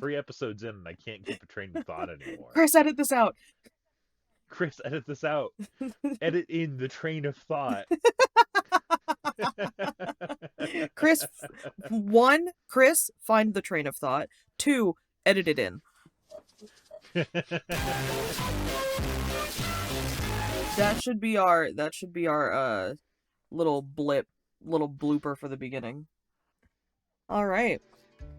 3 episodes in and I can't keep a train of thought anymore. Chris, edit this out. Chris, edit this out. Edit in the train of thought. Chris, one, Chris, find the train of thought. Two, edit it in. That should be our little blooper for the beginning. All right.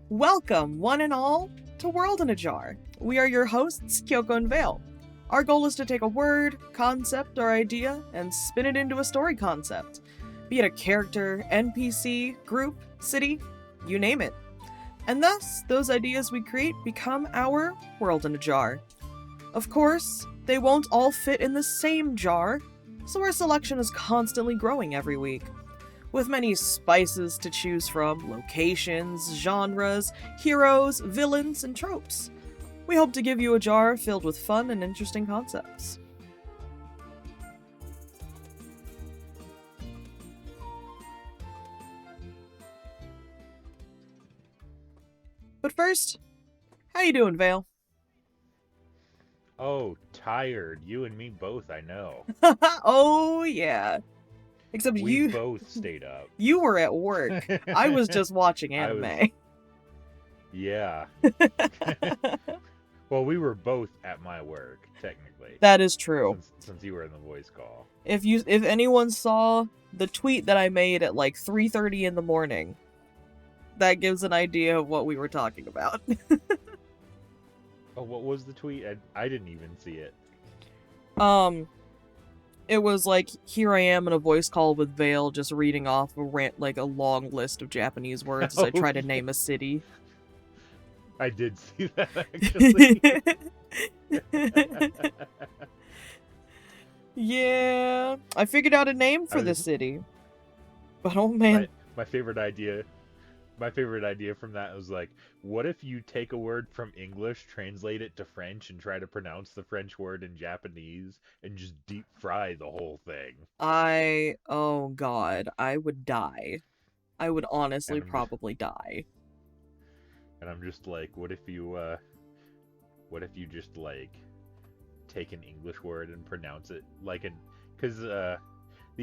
Welcome, one and all, to World in a Jar. We are your hosts, Kyoko and Vale. Our goal is to take a word, concept, or idea and spin it into a story concept. Be it a character, NPC, group, city, you name it. And thus, those ideas we create become our World in a Jar. Of course, they won't all fit in the same jar, so our selection is constantly growing every week. With many spices to choose from, locations, genres, heroes, villains, and tropes. We hope to give you a jar filled with fun and interesting concepts. But first, how you doing, Vale? Oh, tired. You and me both, I know. Oh, yeah. Except we both stayed up. You were at work. I was just watching anime. Yeah. Well, we were both at my work, technically. That is true. Since you were in the voice call. If anyone saw the tweet that I made at like 3:30 in the morning, that gives an idea of what we were talking about. Oh, what was the tweet? I didn't even see it. It was like, here I am in a voice call with Vale, just reading off a long list of Japanese words as I try to name a city. I did see that, actually. Yeah, I figured out a name for the city. But oh man. My favorite idea from that was like, what if you take a word from English, translate it to French, and try to pronounce the French word in Japanese, and just deep fry the whole thing? Oh god, I would die. I would honestly probably die. And I'm just like, what if you just like take an English word and pronounce it like an, because the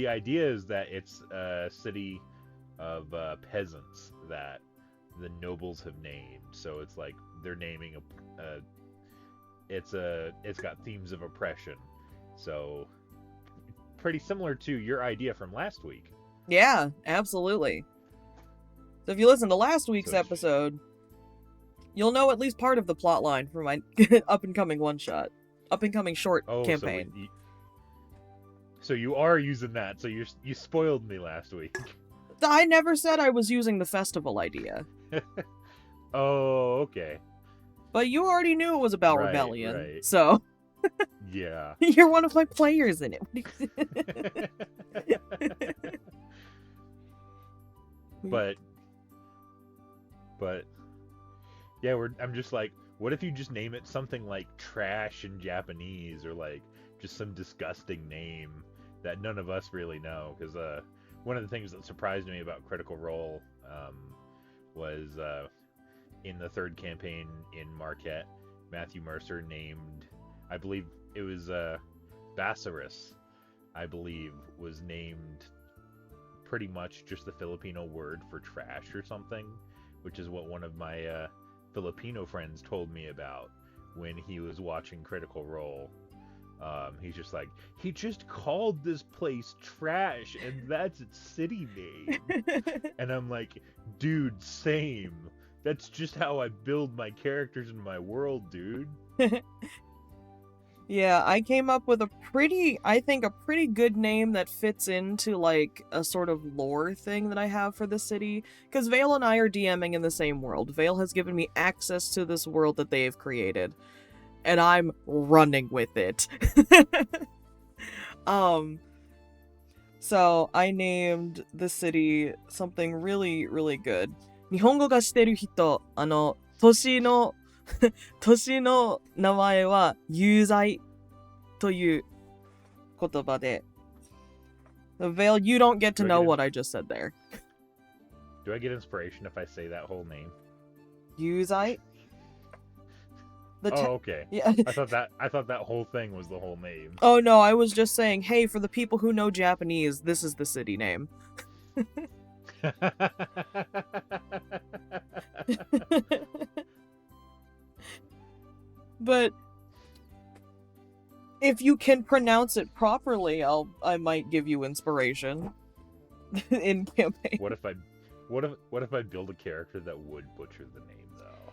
idea is that it's a city of peasants that the nobles have named, so it's like they're naming it's got themes of oppression, so pretty similar to your idea from last week. Yeah, absolutely. So if you listen to last week's episode, you'll know at least part of the plot line for my up and coming short campaign. So you are using that, so you spoiled me last week. I never said I was using the festival idea. Oh, okay. But you already knew it was about rebellion, so... Yeah. You're one of my players in it. But... Yeah, I'm just like, what if you just name it something like trash in Japanese, or like just some disgusting name that none of us really know? Because one of the things that surprised me about Critical Role was in the third campaign in Marquette, Matthew Mercer named, I believe it was Basiris, I believe, was named pretty much just the Filipino word for trash or something, which is what one of my Filipino friends told me about when he was watching Critical Role. He's just like, he just called this place trash, and that's its city name. And I'm like, dude, same. That's just how I build my characters in my world, dude. Yeah, I came up with a pretty good name that fits into, like, a sort of lore thing that I have for the city. Because Vale and I are DMing in the same world. Vale has given me access to this world that they have created. And I'm running with it. So I named the city something really, really good. 日本語がしてる人、年の名前は有罪という言葉で。Vale, you don't get to know what I just said there. Do I get inspiration if I say that whole name? 有罪? The Oh, okay. yeah. I thought that whole thing was the whole name. Oh no, I was just saying, hey, for the people who know Japanese, this is the city name. But if you can pronounce it properly, I might give you inspiration in campaign. What if I build a character that would butcher the name though?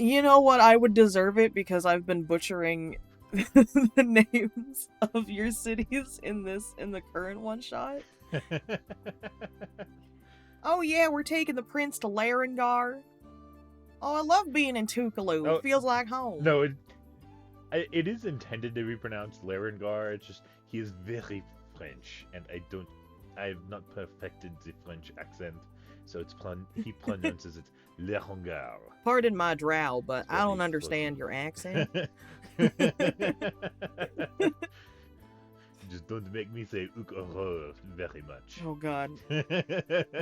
You know what? I would deserve it because I've been butchering the names of your cities in the current one shot. Oh yeah, we're taking the prince to Larengar. Oh, I love being in Tukalu. Oh, It feels like home. no, it is intended to be pronounced Larengar. It's just he is very French, and I have not perfected the French accent, so he pronounces it Larengar. Pardon my drow, but That's I what don't he's understand supposed your to accent. Just don't make me say "ook horror" very much. Oh god.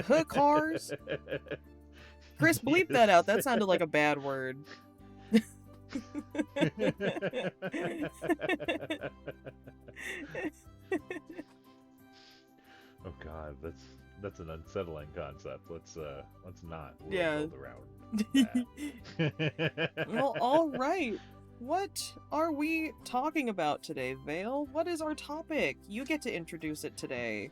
Hook cars? Chris, bleep that out. That sounded like a bad word. Oh god, that's an unsettling concept. Let's not Yeah. build around that. Well, all right. What are we talking about today, Vale? What is our topic? You get to introduce it today.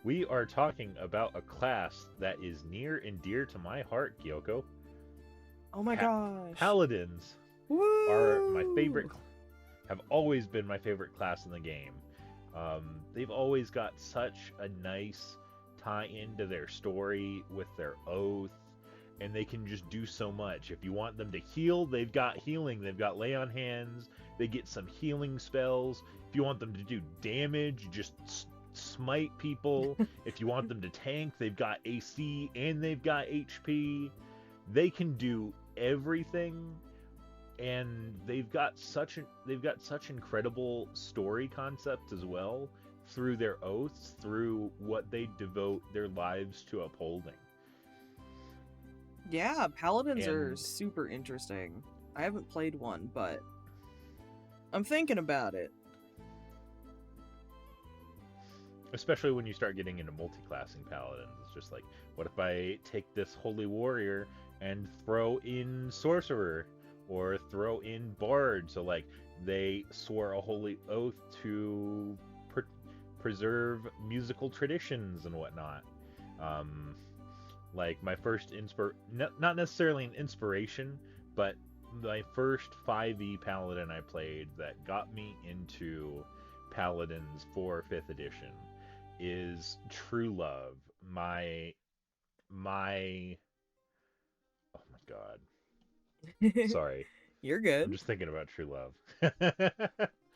We are talking about a class that is near and dear to my heart, Kyoko. Oh my gosh. Paladins Woo! are my favorite, have always been my favorite class in the game. They've always got such a nice tie-in to their story with their oath, and they can just do so much. If you want them to heal, they've got healing. They've got lay on hands. They get some healing spells. If you want them to do damage, just smite people. If you want them to tank, they've got AC and they've got HP. They can do everything, and they've got such incredible story concepts as well through their oaths, through what they devote their lives to upholding. Yeah, Paladins are super interesting. I haven't played one, but I'm thinking about it. Especially when you start getting into multi-classing Paladins. It's just like, what if I take this Holy Warrior and throw in Sorcerer? Or throw in Bard, so like they swore a holy oath to preserve musical traditions and whatnot. Like my first not necessarily an inspiration, but my first 5e Paladin I played that got me into Paladins for 5th edition is True Love. My oh my god. Sorry. You're good. I'm just thinking about True Love.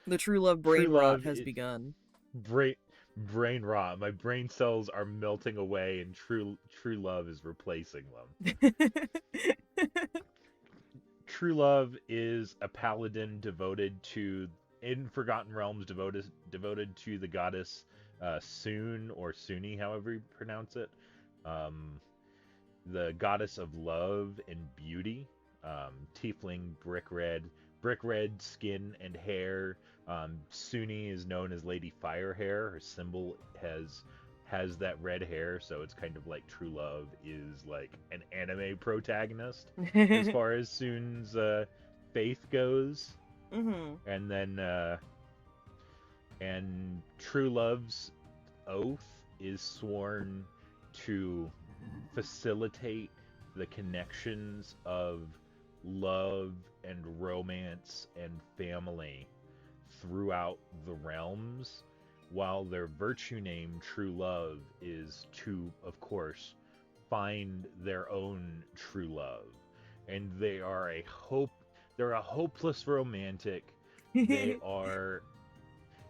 The True Love brain rot has begun. Brain rot. My brain cells are melting away, and True Love is replacing them. True Love is a paladin devoted to, in Forgotten Realms, devoted to the goddess Sun, or Suni, however you pronounce it. The goddess of love and beauty. Tiefling, brick red skin and hair. Suni is known as Lady Firehair. Her symbol has that red hair, so it's kind of like True Love is like an anime protagonist as far as Sun's faith goes. Mm-hmm. And then and True Love's oath is sworn to facilitate the connections of love and romance and family throughout the realms, while their virtue name, True Love, is to, of course, find their own true love. And they are they're a hopeless romantic. They're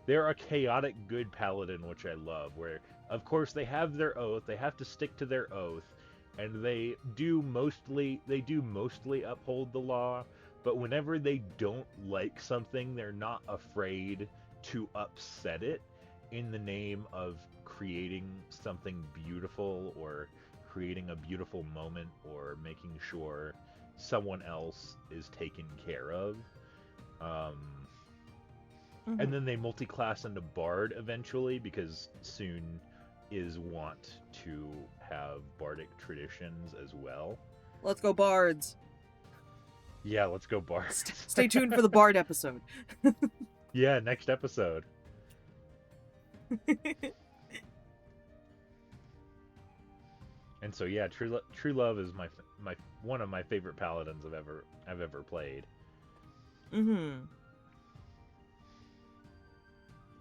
a chaotic good paladin, which I love, where of course they have their oath, they have to stick to their oath, and they do mostly uphold the law, but whenever they don't like something, they're not afraid to upset it in the name of creating something beautiful, or creating a beautiful moment, or making sure someone else is taken care of. Um, Mhm. and then they multi-class into Bard eventually, because soon is want to have bardic traditions as well. Let's go bards. Yeah, let's go Bard. Stay tuned for the bard episode. Yeah, next episode. And so yeah, True Love is my one of my favorite paladins I've ever played. Mm-hmm.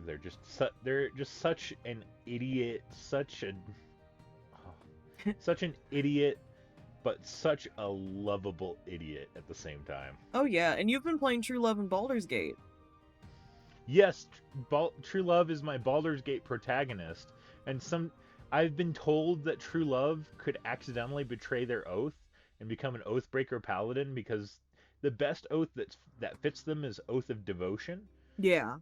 They're just such an idiot, such an idiot, but such a lovable idiot at the same time. Oh yeah, and you've been playing True Love in Baldur's Gate. Yes, True Love is my Baldur's Gate protagonist, and I've been told that True Love could accidentally betray their oath and become an Oathbreaker Paladin, because the best oath that fits them is Oath of Devotion. Yeah.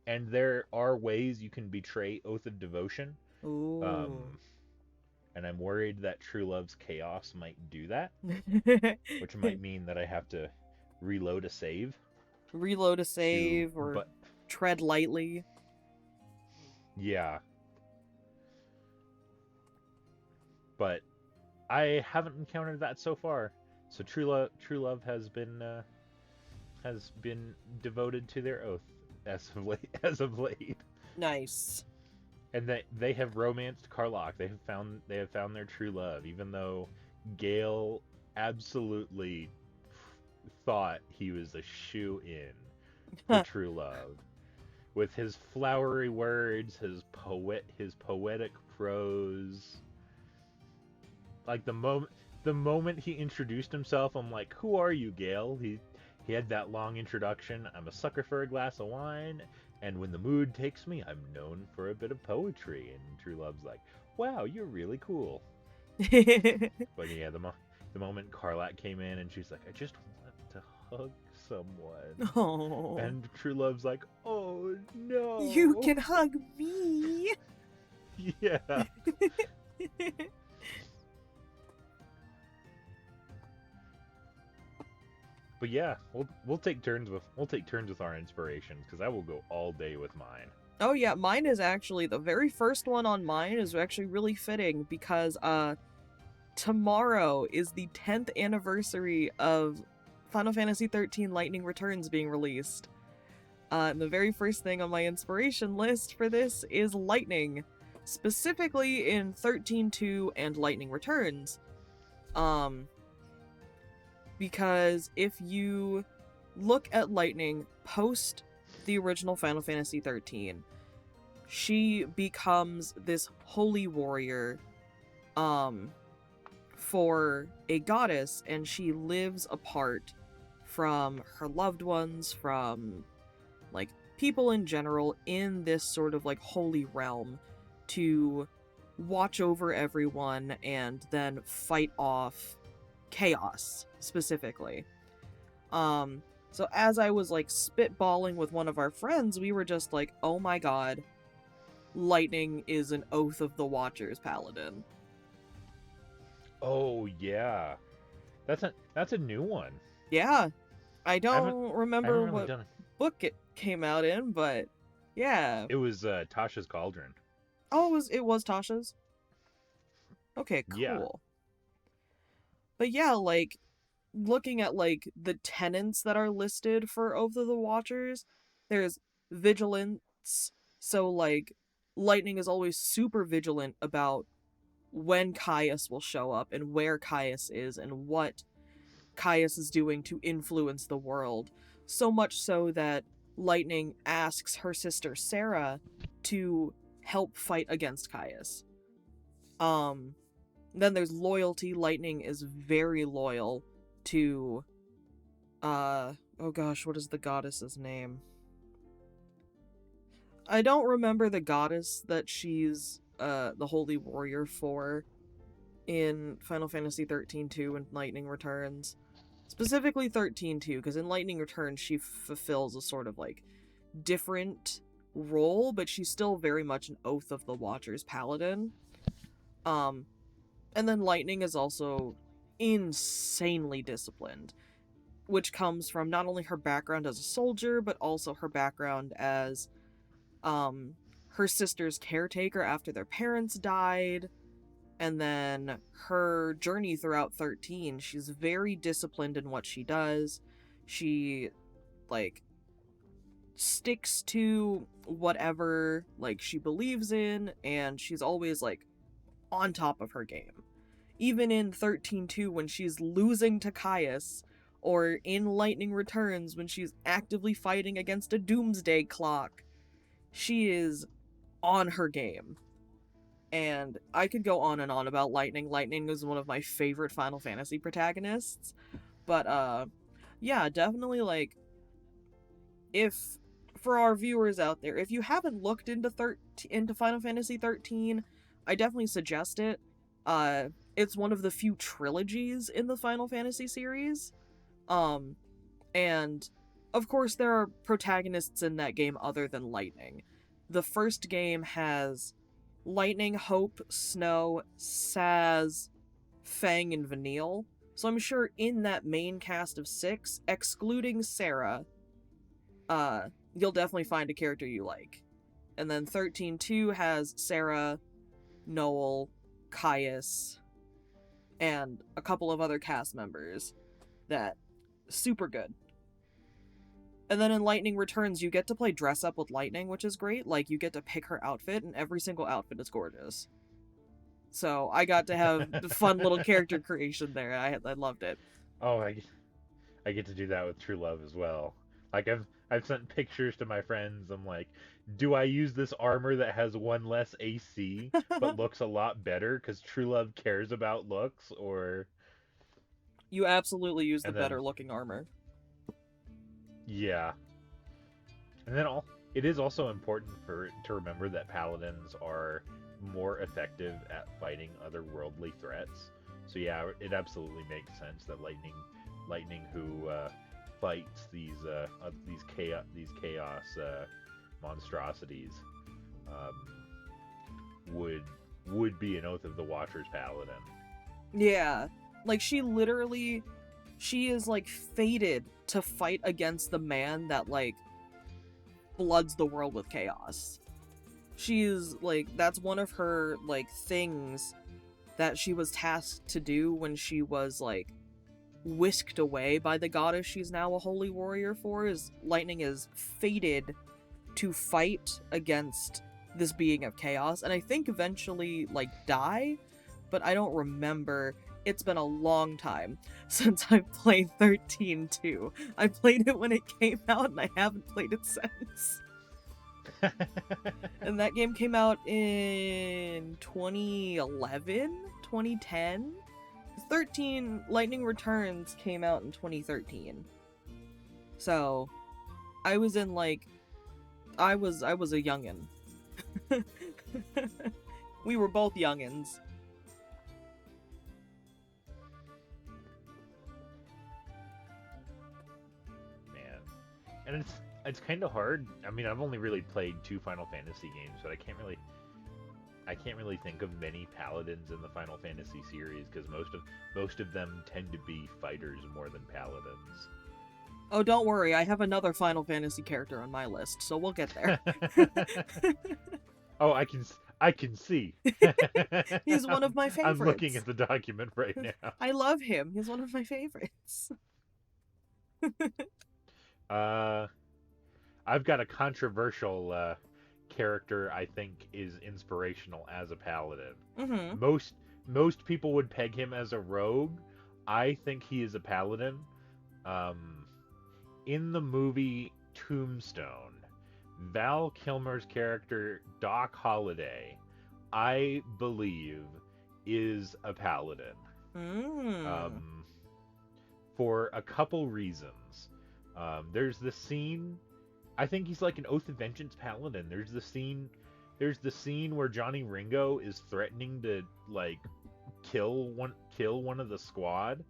And there are ways you can betray Oath of Devotion. Ooh. And I'm worried that True Love's Chaos might do that, which might mean that I have to reload a save. Reload a save, or tread lightly. Yeah. But I haven't encountered that so far. So True Love has been devoted to their oath as of late. Nice. And they have romanced Karlach. They have found their true love, even though Gale absolutely thought he was a shoe-in for true love. With his flowery words, his poetic prose. Like the moment he introduced himself, I'm like, "Who are you, Gale?" He had that long introduction. "I'm a sucker for a glass of wine, and when the mood takes me, I'm known for a bit of poetry." And True Love's like, "Wow, you're really cool." But yeah, the moment Karlach came in and she's like, "I just want to hug someone." Oh. And True Love's like, "Oh no. You can hug me. Yeah. But yeah, we'll take turns with our inspirations, because I will go all day with mine. Oh yeah, mine is actually the very first one on mine is actually really fitting, because tomorrow is the 10th anniversary of Final Fantasy XIII Lightning Returns being released. And the very first thing on my inspiration list for this is lightning, specifically in 13.2 and Lightning Returns. Because if you look at Lightning post the original Final Fantasy XIII, she becomes this holy warrior for a goddess, and she lives apart from her loved ones, from like people in general, in this sort of like holy realm to watch over everyone and then fight off chaos specifically. So as I was like spitballing with one of our friends, we were just like, "Oh my god, Lightning is an Oath of the Watchers paladin." Oh yeah, that's a new one. Yeah, I don't remember really what book it came out in, but yeah, it was Tasha's Cauldron. Oh, it was Tasha's. Okay, cool. Yeah. But yeah, like looking at like the tenets that are listed for Oath of the Watchers, there's vigilance. So like Lightning is always super vigilant about when Caius will show up and where Caius is and what Caius is doing to influence the world. So much so that Lightning asks her sister Sarah to help fight against Caius. Then there's loyalty. Lightning is very loyal to oh gosh, what is the goddess's name? I don't remember the goddess that she's the holy warrior for in Final Fantasy 13.2 and Lightning Returns. Specifically 13.2, because in Lightning Returns she fulfills a sort of like different role, but she's still very much an Oath of the Watchers paladin. And then Lightning is also insanely disciplined, which comes from not only her background as a soldier, but also her background as her sister's caretaker after their parents died, and then her journey throughout 13. She's very disciplined in what she does. She, like, sticks to whatever, like, she believes in, and she's always, like, on top of her game. Even in 13-2, when she's losing to Caius, or in Lightning Returns, when she's actively fighting against a doomsday clock, she is on her game. And I could go on and on about Lightning. Lightning is one of my favorite Final Fantasy protagonists. But, yeah, definitely, like, if, for our viewers out there, if you haven't looked into Final Fantasy 13, I definitely suggest it. It's one of the few trilogies in the Final Fantasy series. And, of course, there are protagonists in that game other than Lightning. The first game has Lightning, Hope, Snow, Saz, Fang, and Vanille. So I'm sure in that main cast of 6, excluding Sarah, you'll definitely find a character you like. And then 13-2 has Sarah, Noel, Caius, and a couple of other cast members that super good. And then in Lightning Returns, you get to play dress up with Lightning, which is great. Like, you get to pick her outfit, and every single outfit is gorgeous. So I got to have fun little character creation there. I loved it. Oh, I get to do that with True Love as well. Like, I've sent pictures to my friends. I'm like, do I use this armor that has 1 less AC but looks a lot better because True Love cares about looks, or... You absolutely use the better looking armor. Yeah. And then it is also important to remember that Paladins are more effective at fighting otherworldly threats. So yeah, it absolutely makes sense that Lightning who fights these chaos monstrosities would be an Oath of the Watcher's Paladin. Yeah. Like, she is, like, fated to fight against the man that, like, floods the world with chaos. She is, like, that's one of her, like, things that she was tasked to do when she was, like, whisked away by the goddess she's now a holy warrior for, is Lightning is fated to fight against this being of chaos, and I think eventually, like, die, but I don't remember. It's been a long time since I've played 13-2. I played it when it came out, and I haven't played it since. And that game came out in 2011? 2010? 13 Lightning Returns came out in 2013. So, I was in, like... I was a youngin'. We were both youngins. And it's kind of hard. I mean, I've only really played 2 Final Fantasy games, but I can't really think of many Paladins in the Final Fantasy series, because most of them tend to be fighters more than Paladins. Oh, don't worry, I have another Final Fantasy character on my list, so we'll get there. Oh, I can see. He's one of my favorites. I'm looking at the document right now. I love him. He's one of my favorites. I've got a controversial character I think is inspirational as a paladin. Mm-hmm. Most people would peg him as a rogue. I think he is a paladin. In the movie Tombstone, Val Kilmer's character Doc Holliday, I believe, is a paladin. For a couple reasons. There's the scene. I think he's like an Oath of Vengeance paladin. There's the scene where Johnny Ringo is threatening to like kill one of the squad,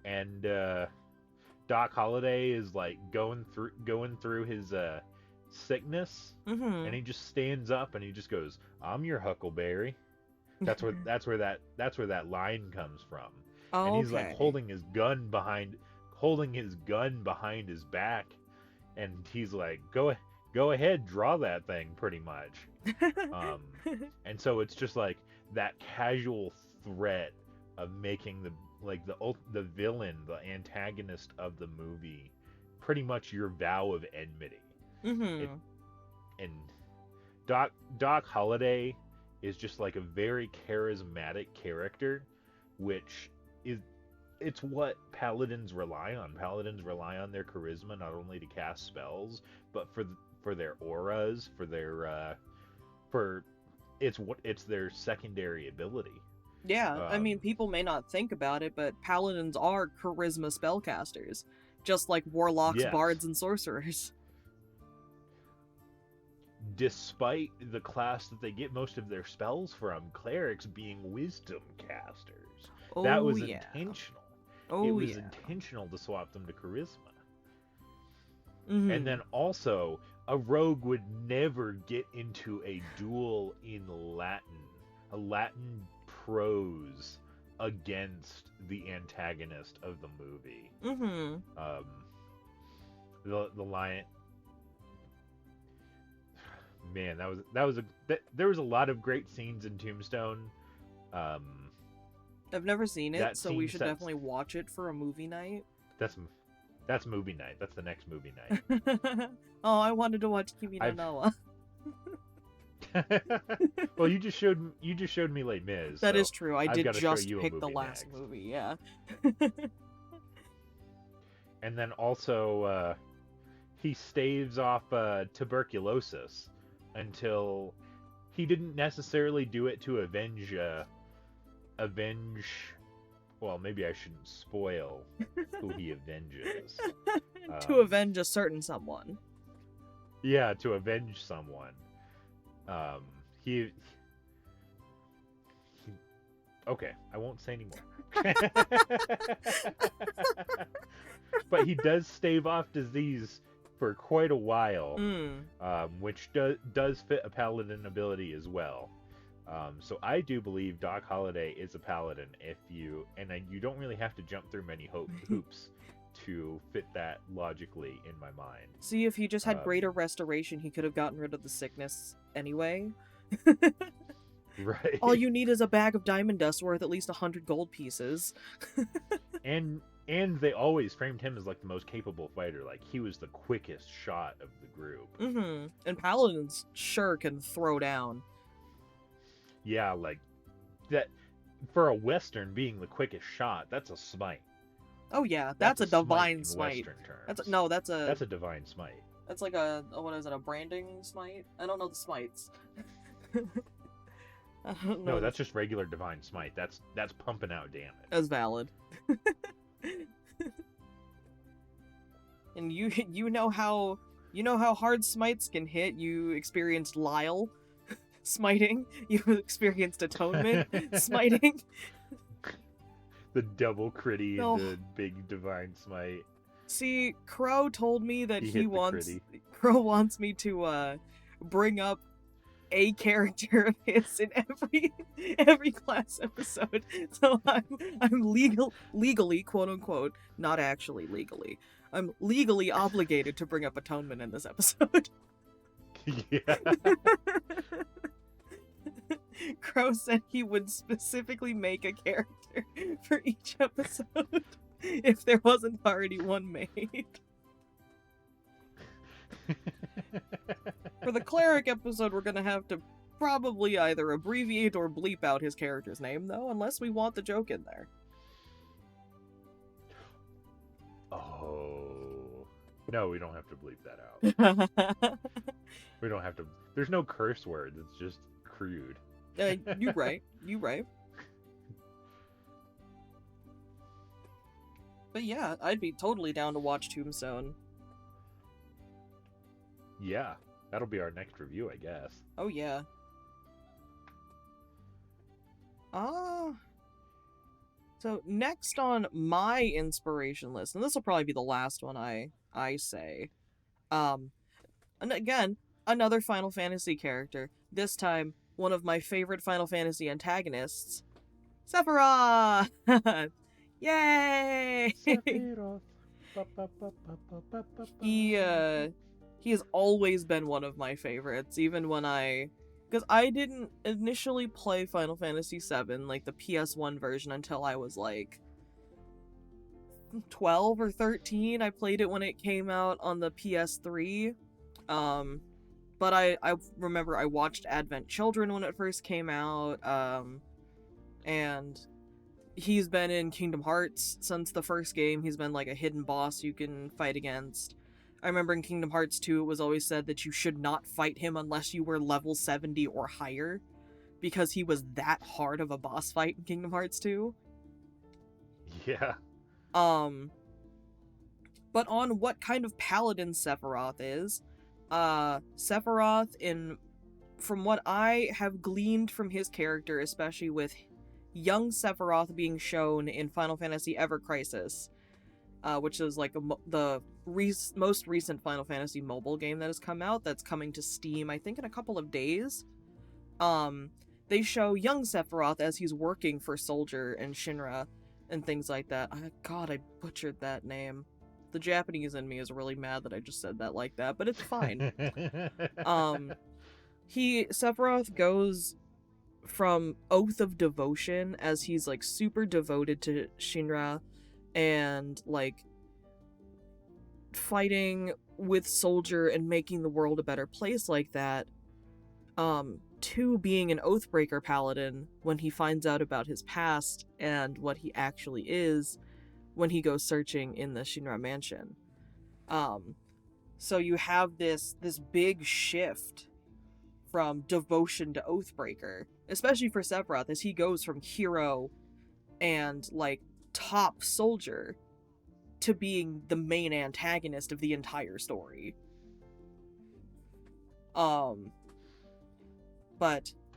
and Doc Holliday is like going through his sickness, and he just stands up and he just goes, "I'm your Huckleberry." That's where that line comes from. and he's like Okay. holding his gun behind his back, and he's like, go ahead, draw that thing, pretty much. Um, and so it's just like that casual threat of making the villain, the antagonist of the movie, pretty much your vow of enmity. It Mm-hmm. and Doc Holliday is just like a very charismatic character, which is it's what paladins rely on. Paladins rely on their charisma not only to cast spells, but for their auras, for it's their secondary ability. Yeah, I Um, mean, people may not think about it, but paladins are charisma spellcasters, just like warlocks, yes, bards, and sorcerers. despite the class that they get most of their spells from, clerics being wisdom casters. That Oh was yeah. intentional. It Oh was yeah. intentional to swap them to charisma. And Mm-hmm. then also, a rogue would never get into a duel in Latin, a Latin prose against the antagonist of the movie. Mm-hmm. Um, the lion, man, there was a lot of great scenes in Tombstone. Um, I've never seen it, that so we scene should sets definitely watch it for a movie night. that's that's movie night. That's the next movie night. Oh, I wanted to watch Kimi no I've Na wa. well, you just showed me Les Mis, That so is true. I I've did got to show just you a pick the movie last next. movie, yeah. And then also, he staves off tuberculosis until he didn't necessarily do it to avenge. Well, maybe I shouldn't spoil who he avenges. To avenge a certain someone. Yeah, to avenge someone. Um, he okay, I won't say anymore. But he does stave off disease for quite a while, Mm. which does fit a paladin ability as well. So I do believe Doc Holliday is a paladin. You don't really have to jump through many hoops to fit that logically in my mind. See, if he just had Um, greater restoration, he could have gotten rid of the sickness anyway. right. All you need is a bag of diamond dust worth at least 100 gold pieces. and they always framed him as like the most capable fighter. Like he was the quickest shot of the group. Mm-hmm. And paladins sure can throw down. Yeah, like that for a western being the quickest shot. That's a smite. Oh yeah, that's a divine in smite. Western terms. That's a divine smite. that's like a what is it? A branding smite? I don't know the smites. I don't know. No, that's just regular divine smite. That's pumping out damage. That's valid. And you know how hard smites can hit. You experienced Lyle smiting. You experienced atonement smiting. The double critty No. and the big divine smite. See, Crow told me that He he hit the wants critty. Crow wants me to bring up a character of his in every class episode. So I'm legally, quote unquote, not actually legally. I'm legally obligated to bring up atonement in this episode. Yeah. Crow said he would specifically make a character for each episode if there wasn't already one made. For the cleric episode, we're gonna have to probably either abbreviate or bleep out his character's name, though, unless we want the joke in there. Oh. No, we don't have to bleep that out. We don't have to. There's no curse words. It's just crude. You right. You right. But yeah, I'd be totally down to watch Tombstone. Yeah, that'll be our next review, I guess. Oh yeah. So next on my inspiration list, and this will probably be the last one I say. And again, another Final Fantasy character. This time, one of my favorite Final Fantasy antagonists, Sephiroth. Yay! Sephiroth. Ba, ba, ba, ba, ba, ba, ba, he ba. he has always been one of my favorites, even when because I didn't initially play Final Fantasy VII, like the PS1 version, until I was like 12 or 13. I played it when it came out on the PS3. But I remember I watched Advent Children when it first came out. And he's been in Kingdom Hearts since the first game. He's been like a hidden boss you can fight against. I remember in Kingdom Hearts 2, it was always said that you should not fight him unless you were level 70 or higher, because he was that hard of a boss fight in Kingdom Hearts 2. Yeah. But on what kind of paladin Sephiroth is, Sephiroth, from what I have gleaned from his character, especially with young Sephiroth being shown in Final Fantasy Ever Crisis, which is like the most recent Final Fantasy mobile game that has come out, that's coming to Steam, I think, in a couple of days. They show young Sephiroth as he's working for Soldier and Shinra and things like that. God, I butchered that name. The Japanese in me is really mad that I just said that like that, but it's fine. Sephiroth goes from Oath of Devotion, as he's like super devoted to Shinra and like fighting with Soldier and making the world a better place like that, to being an Oathbreaker paladin when he finds out about his past and what he actually is when he goes searching in the Shinra mansion. So you have this big shift from devotion to Oathbreaker, especially for Sephiroth, as he goes from hero and like top soldier to being the main antagonist of the entire story. But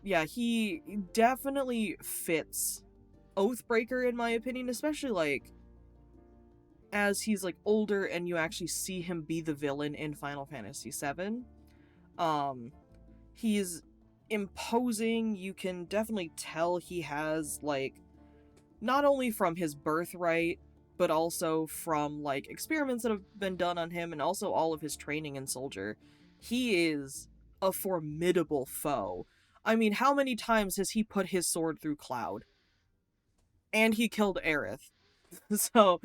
yeah, he definitely fits Oathbreaker in my opinion, especially like as he's like older and you actually see him be the villain in Final Fantasy VII. He's imposing. You can definitely tell he has like, not only from his birthright, but also from like experiments that have been done on him and also all of his training in Soldier. He is a formidable foe. I mean, how many times has he put his sword through Cloud? And he killed Aerith. So,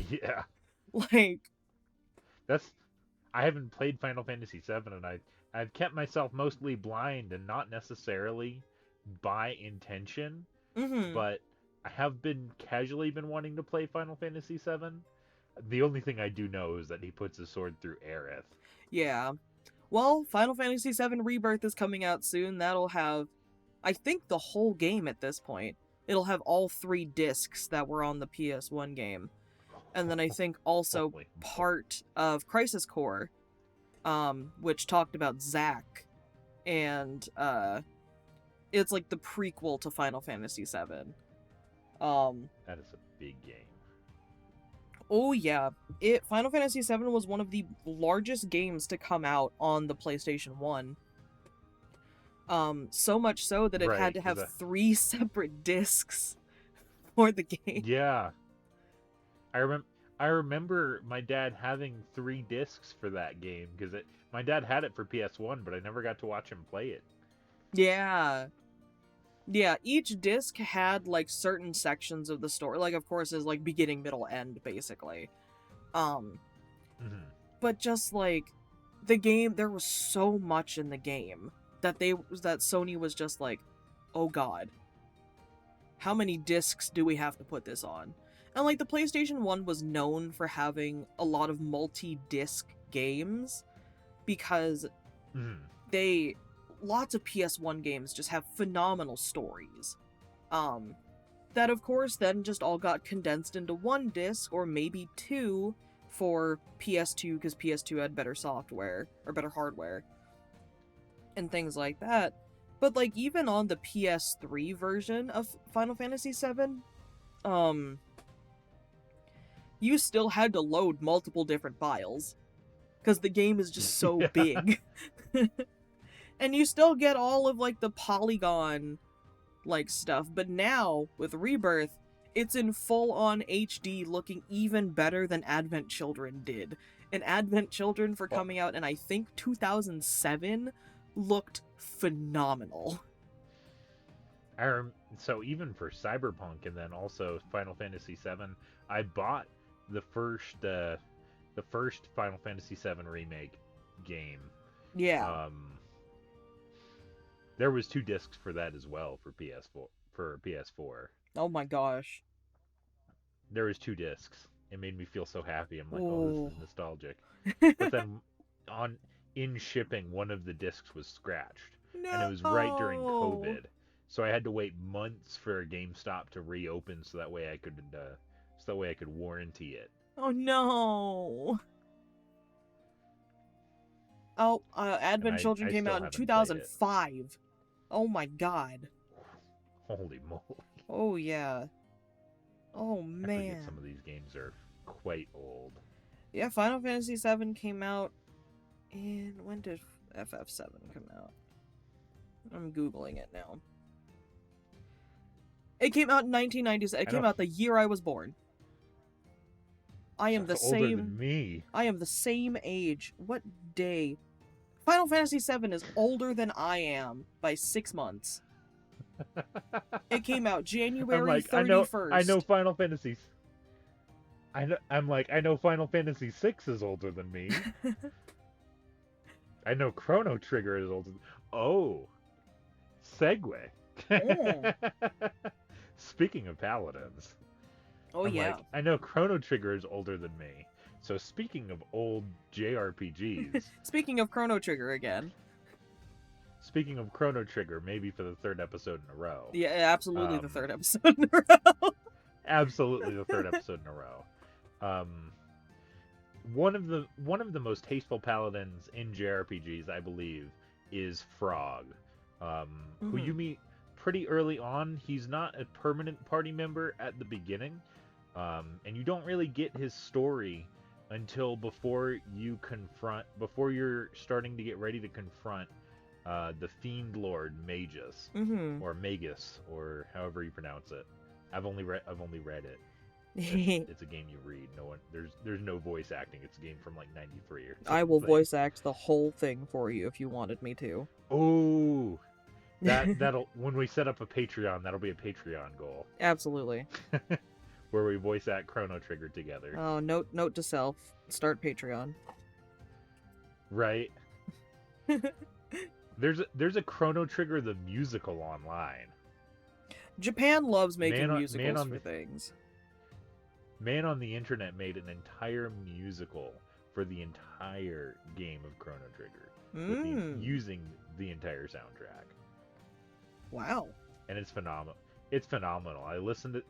Yeah. like, I haven't played Final Fantasy VII, and I've kept myself mostly blind, and not necessarily by intention, but I have been casually been wanting to play Final Fantasy VII. The only thing I do know is that he puts his sword through Aerith. Yeah. Well, Final Fantasy VII Rebirth is coming out soon. That'll have, I think, the whole game at this point. It'll have all 3 discs that were on the PS1 game. And then I think also part of Crisis Core, which talked about Zack. And it's like the prequel to Final Fantasy VII. That is a big game. Oh yeah, Final Fantasy VII was one of the largest games to come out on the PlayStation 1. So much so that it had to have 3 separate discs for the game. Yeah. I remember my dad having 3 discs for that game, because my dad had it for PS1, but I never got to watch him play it. Yeah. Yeah, each disc had like certain sections of the story, like of course is like beginning, middle, end, basically. But just like the game, there was so much in the game that Sony was just like, oh god, how many discs do we have to put this on? And like the PlayStation 1 was known for having a lot of multi-disc games, because lots of PS1 games just have phenomenal stories. That of course then just all got condensed into 1 disc, or maybe 2 for PS2, because PS2 had better software, or better hardware, and things like that. But like even on the PS3 version of Final Fantasy VII, you still had to load multiple different files, because the game is just so big. And you still get all of like the polygon like stuff, but now with Rebirth, It's in full-on HD, looking even better than Advent Children did. And Advent Children, for coming out in, I think, 2007, looked phenomenal. So even for Cyberpunk and then also Final Fantasy VII, I bought the first Final Fantasy VII remake game. Yeah. There was 2 discs for that as well for PS4. Oh my gosh. There was 2 discs. It made me feel so happy. I'm like, Ooh. oh, this is nostalgic. But then in shipping, one of the discs was scratched. No. And it was right during COVID. So I had to wait months for GameStop to reopen so that way I could warranty it. Oh no. Oh, Advent Children came out in 2005. Oh my god. Holy moly. Oh yeah. Oh man. I forget some of these games are quite old. Yeah, Final Fantasy VII came out in... When did FF7 come out? I'm Googling it now. It came out in 1997. It came out the year I was born. I am the same... Older than me. I am the same age. What day? Final Fantasy VII is older than I am by 6 months. It came out January 31st. I know Final Fantasy. I know Final Fantasy VI is older than me. I know Chrono Trigger is older. Oh, segue. Oh. Speaking of Paladins. Oh yeah. I know Chrono Trigger is older than me. So speaking of old JRPGs. Speaking of Chrono Trigger again. Speaking of Chrono Trigger, maybe for the 3rd episode in a row. Yeah, absolutely the 3rd episode in a row. Absolutely the 3rd episode in a row. One of the most tasteful paladins in JRPGs, I believe, is Frog, who you meet pretty early on. He's not a permanent party member at the beginning, and you don't really get his story until before you're starting to get ready to confront the Fiend Lord Magus, or Magus, or however you pronounce it. I've only read it. It's a game you read. There's no voice acting. It's a game from like '93 or something. I will voice act the whole thing for you if you wanted me to. Oh, that'll when we set up a Patreon, that'll be a Patreon goal. Absolutely. Where we voice act Chrono Trigger together. Oh, note to self: start Patreon. Right. There's a Chrono Trigger the musical online. Japan loves making musicals for things. Man on the internet made an entire musical for the entire game of Chrono Trigger, using the entire soundtrack. Wow! And it's phenomenal. It's phenomenal. I listen to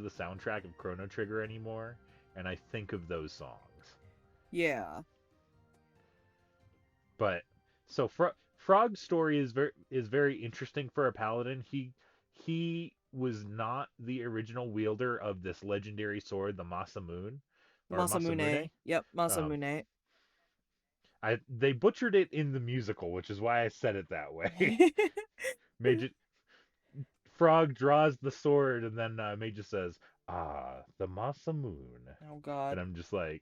the soundtrack of Chrono Trigger anymore, and I think of those songs. Yeah. But so Frog's story is very interesting for a paladin. He was not the original wielder of this legendary sword, the Masamune. Masamune. Yep, Masamune. They butchered it in the musical, which is why I said it that way. Frog draws the sword, and then Magus says, the Masamune. Oh, God. And I'm just like,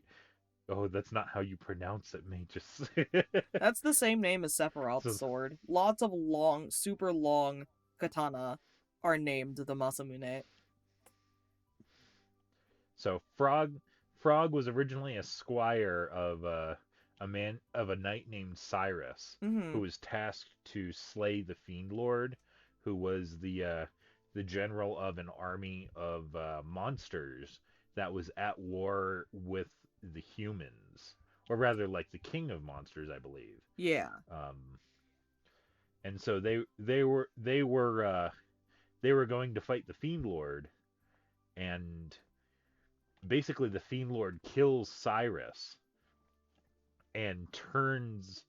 oh, that's not how you pronounce it, Magus. That's the same name as Sephiroth's sword. Lots of super long katana are named the Masamune. So Frog was originally a squire of a knight named Cyrus, who was tasked to slay the Fiend Lord, who was the general of an army of monsters that was at war with the humans, or rather, like the king of monsters, I believe. Yeah. And so they were going to fight the Fiend Lord, and basically the Fiend Lord kills Cyrus and turns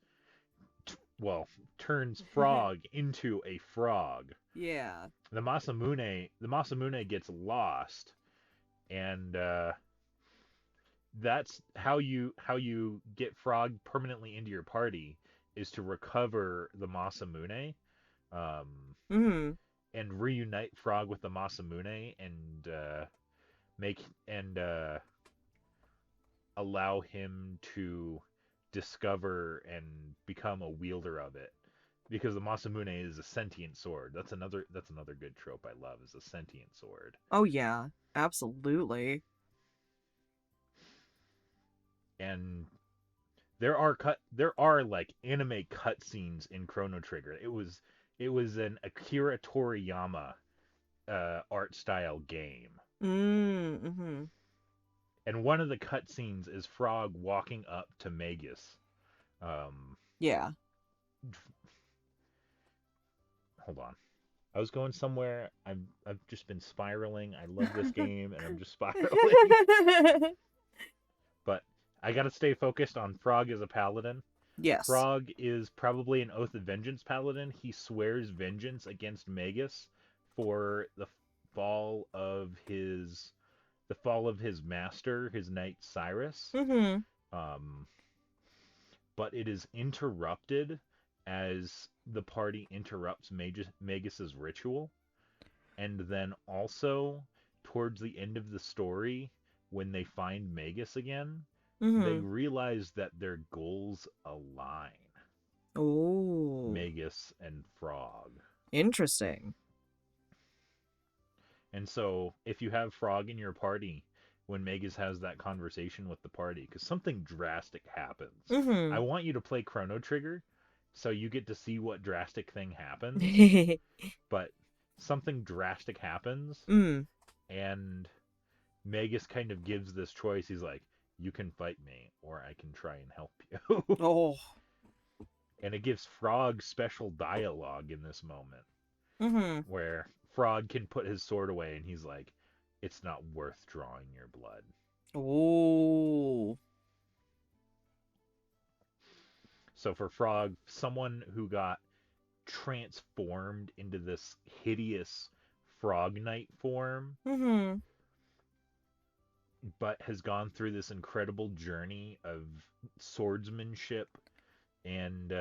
Frog into a frog. Yeah. The Masamune gets lost, and that's how you get Frog permanently into your party, is to recover the Masamune. and reunite Frog with the Masamune and make and allow him to discover and become a wielder of it. Because the Masamune is a sentient sword. That's another good trope I love, is a sentient sword. Oh yeah, absolutely. And there are like anime cutscenes in Chrono Trigger. It was an Akira Toriyama art style game. Mm-hmm. And one of the cutscenes is Frog walking up to Magus. Um, Yeah. hold on. I was going somewhere. I've just been spiraling. I love this game, and I'm just spiraling. But I gotta stay focused on Frog as a paladin. Yes. Frog is probably an Oath of Vengeance paladin. He swears vengeance against Magus for fall of his the fall of his master, his knight Cyrus. Mm-hmm. Um, but it is interrupted as the party interrupts Magus's ritual, and then also towards the end of the story, when they find Magus again, they Mm-hmm. realize that their goals align. Oh. Magus and Frog. Interesting. And so, if you have Frog in your party, when Magus has that conversation with the party, because something drastic happens. Mm-hmm. I want you to play Chrono Trigger, so you get to see what drastic thing happens. But something drastic happens, Mm. and Magus kind of gives this choice. He's like, you can fight me, or I can try and help you. Oh. And it gives Frog special dialogue in this moment, Mm-hmm. where Frog can put his sword away, and he's like, it's not worth drawing your blood. Oh. So for Frog, someone who got transformed into this hideous Frog Knight form, Mm-hmm. but has gone through this incredible journey of swordsmanship and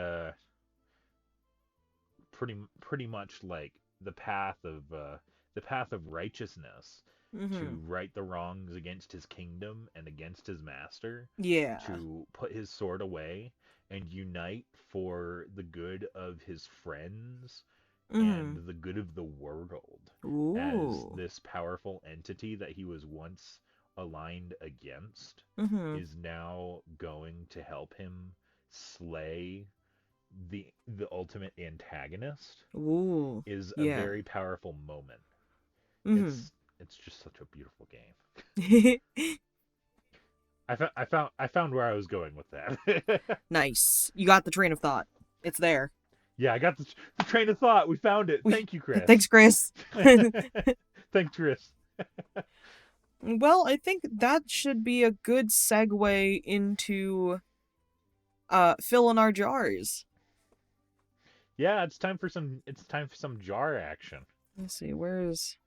pretty much like the path of righteousness, Mm-hmm. to right the wrongs against his kingdom and against his master, Yeah. to put his sword away and unite for the good of his friends Mm-hmm. and the good of the world, as Ooh. this powerful entity that he was once aligned against Mm-hmm. is now going to help him slay the ultimate antagonist, Ooh. is a Yeah. very powerful moment. Mm-hmm. It's just such a beautiful game. I found where I was going with that. Nice. You got the train of thought. It's there. Yeah, I got the train of thought. We found it. Thank you, Chris. Thanks, Chris. Thanks, Chris. Well, I think that should be a good segue into filling our jars. Yeah, it's time for some jar action. Let's see, where's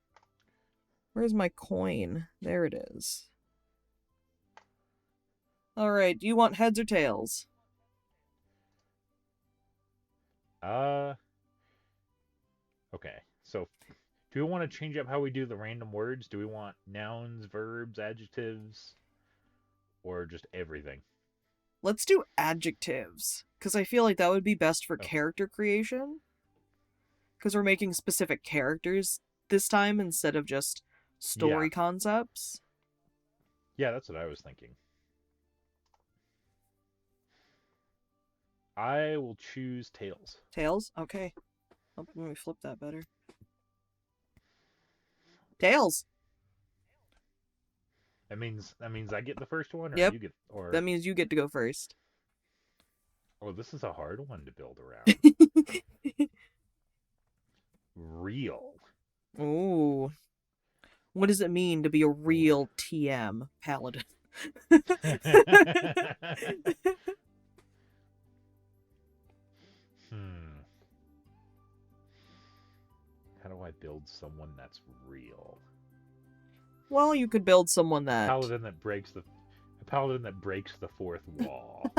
my coin? There it is. All right, do you want heads or tails? Okay. So, do we want to change up how we do the random words? Do we want nouns, verbs, adjectives, or just everything? Let's do adjectives, because I feel like that would be best for Okay. character creation. Because we're making specific characters this time instead of just story concepts. Yeah, that's what I was thinking. I will choose tails. Tails? Okay. Oh, let me flip that better. Tails. That means I get the first one, or Yep. you get, or That means you get to go first. oh, this is a hard one to build around. Real. Ooh. What does it mean to be a real TM paladin? How do I build someone that's real? Well, you could build someone that... Paladin that breaks the A paladin that breaks the fourth wall.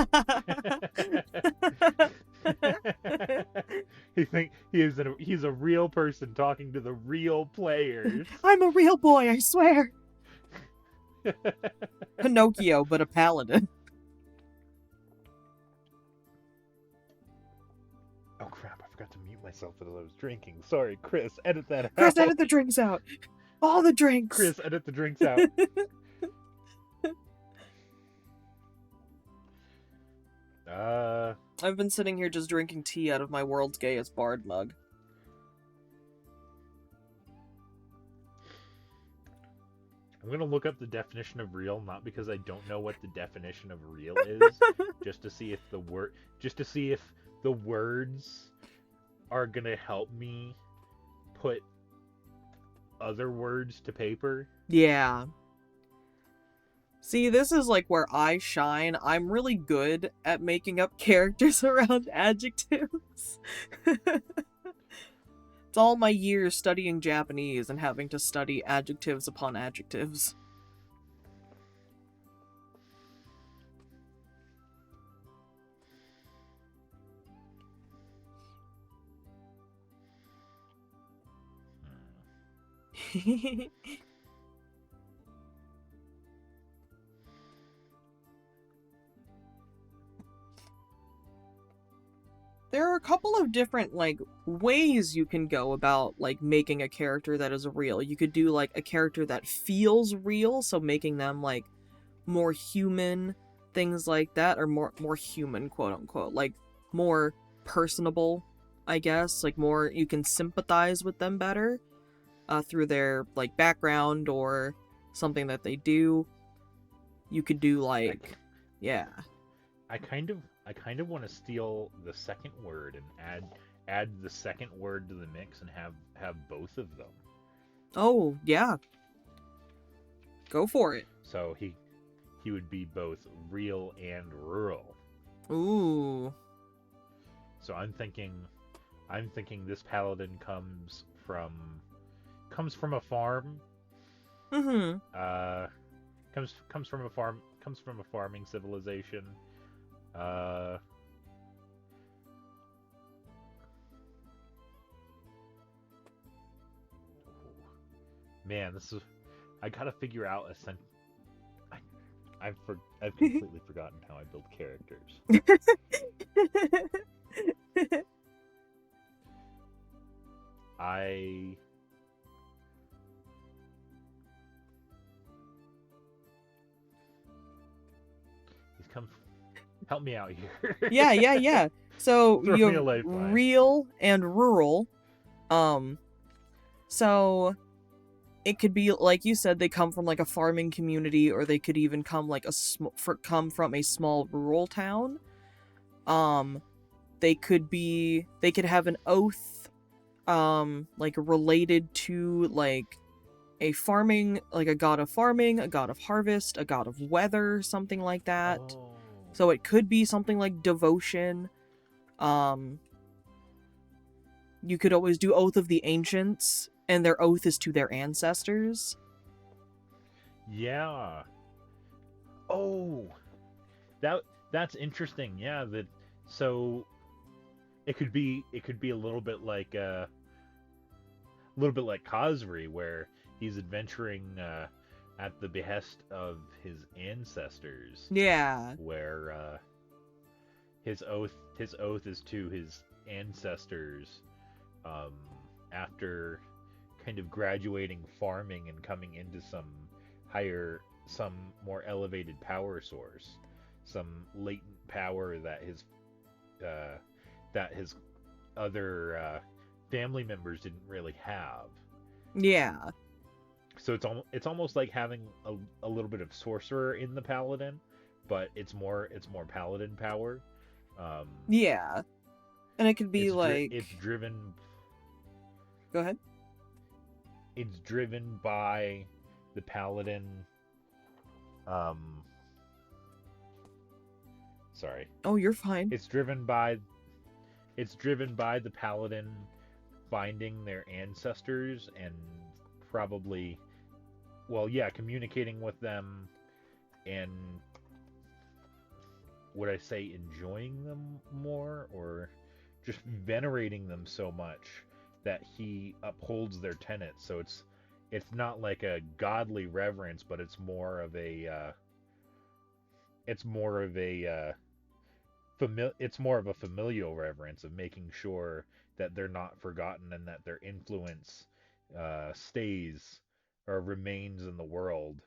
He's a real person talking to the real players. I'm a real boy, I swear. Pinocchio, but a paladin. Oh crap, I forgot to mute myself as I was drinking. Sorry, Chris, edit that out. Chris, edit the drinks out. All the drinks. Chris, edit the drinks out. I've been sitting here just drinking tea out of my world's gayest bard mug. I'm gonna look up the definition of real, not because I don't know what the definition of real is, just to see if the words are gonna help me put other words to paper. Yeah. See, this is like where I shine. I'm really good at making up characters around adjectives. It's all my years studying Japanese and having to study adjectives upon adjectives. There are a couple of different, like, ways you can go about, like, making a character that is real. You could do, like, a character that feels real, so making them, like, more human, things like that, or more human, quote-unquote. Like, more personable, I guess. Like, more, you can sympathize with them better through their, like, background or something that they do. You could do, like, yeah. I kind of want to steal the second word and add the second word to the mix and have both of them. Oh, yeah. Go for it. So he would be both real and rural. Ooh. So I'm thinking this paladin comes from a farm. Mm-hmm. Comes from a farming civilization. Man, I gotta figure out a sentence. I've completely forgotten how I build characters. Help me out here. Yeah. So Throw you me a have lifeline. real and rural. So it could be, like you said, they come from like a farming community, or they could even come like come from a small rural town. They could have an oath, like related to like a farming, like a god of farming, a god of harvest, a god of weather, something like that. Oh. So it could be something like devotion. You could always do Oath of the Ancients, and their oath is to their ancestors. Yeah. Oh, that's interesting. Yeah, so it could be a little bit like Cosry, where he's adventuring at the behest of his ancestors. Yeah. Where his oath is to his ancestors after kind of graduating farming and coming into some more elevated power source, some latent power that his other family members didn't really have. Yeah. So it's almost like having a little bit of sorcerer in the paladin, but it's more paladin power. Yeah. And it could be it's driven. Go ahead. It's driven by the paladin. Sorry. Oh, you're fine. It's driven by the paladin finding their ancestors and probably, communicating with them and would I say enjoying them more, or just venerating them so much that he upholds their tenets. So it's not like a godly reverence, but it's more of a it's more of a familial reverence of making sure that they're not forgotten and that their influence stays or remains in the world.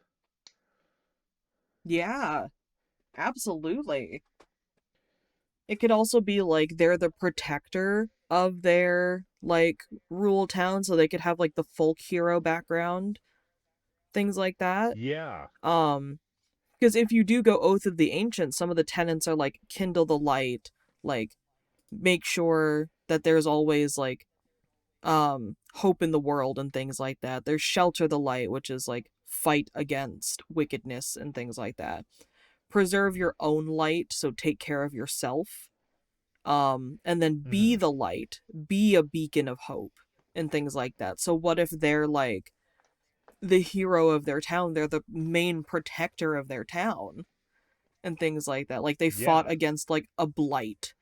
Yeah, absolutely. It could also be like they're the protector of their like rural town, so they could have like the folk hero background, things like that. Yeah. Um, because if you do go Oath of the Ancients, some of the tenets are like kindle the light, like make sure that there's always like hope in the world and things like that. There's shelter the light, which is like fight against wickedness and things like that. Preserve your own light, so take care of yourself. And then be Hmm. the light, be a beacon of hope and things like that. So what if they're like the hero of their town, they're the main protector of their town and things like that. Like they fought Yeah. against like a blight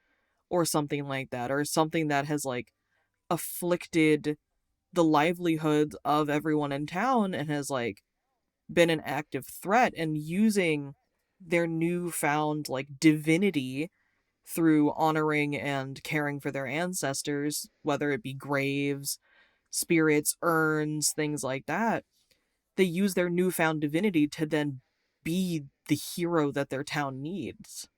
or something like that, or something that has like afflicted the livelihood of everyone in town and has like been an active threat, and using their newfound like divinity through honoring and caring for their ancestors, whether it be graves, spirits, urns, things like that. They use their newfound divinity to then be the hero that their town needs.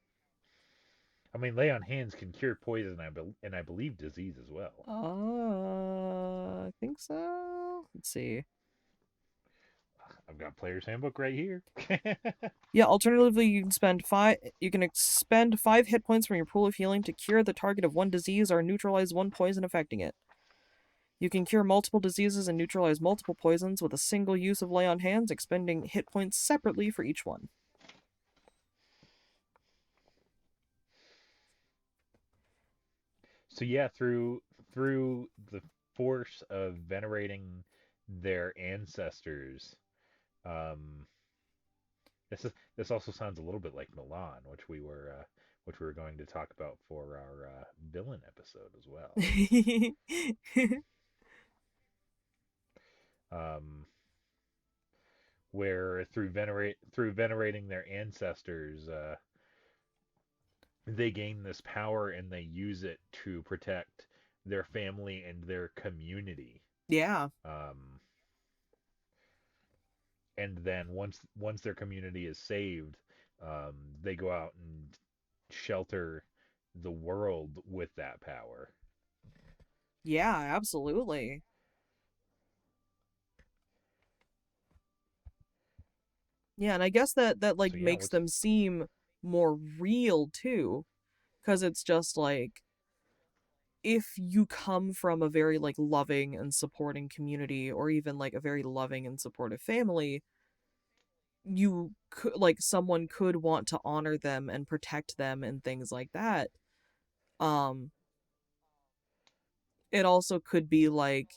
I mean, lay on hands can cure poison, and I believe disease as well. I think so. Let's see. I've got Player's Handbook right here. Yeah, alternatively, you can expend 5 hit points from your pool of healing to cure the target of one disease or neutralize one poison affecting it. You can cure multiple diseases and neutralize multiple poisons with a single use of Lay on Hands, expending hit points separately for each one. So yeah, through the force of venerating their ancestors, um, this also sounds a little bit like Milan, which we were going to talk about for our villain episode as well. Um, where through venerating their ancestors, they gain this power and they use it to protect their family and their community. Yeah. Um, and then once their community is saved, they go out and shelter the world with that power. Yeah, absolutely. Yeah, and I guess that like So yeah, makes what's them seem more real too, because it's just like if you come from a very like loving and supporting community, or even like a very loving and supportive family, you could like someone could want to honor them and protect them and things like that. um it also could be like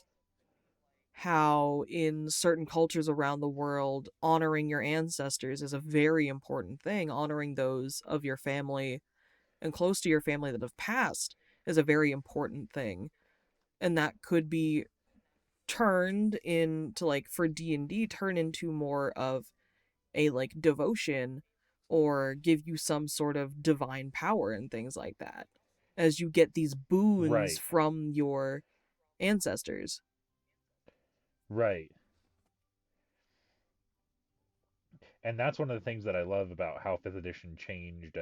how in certain cultures around the world, honoring your ancestors is a very important thing. Honoring those of your family and close to your family that have passed is a very important thing. And that could be turned into like for D&D, turn into more of a like devotion, or give you some sort of divine power and things like that, as you get these boons right, from your ancestors. right. And that's one of the things that I love about how Fifth Edition changed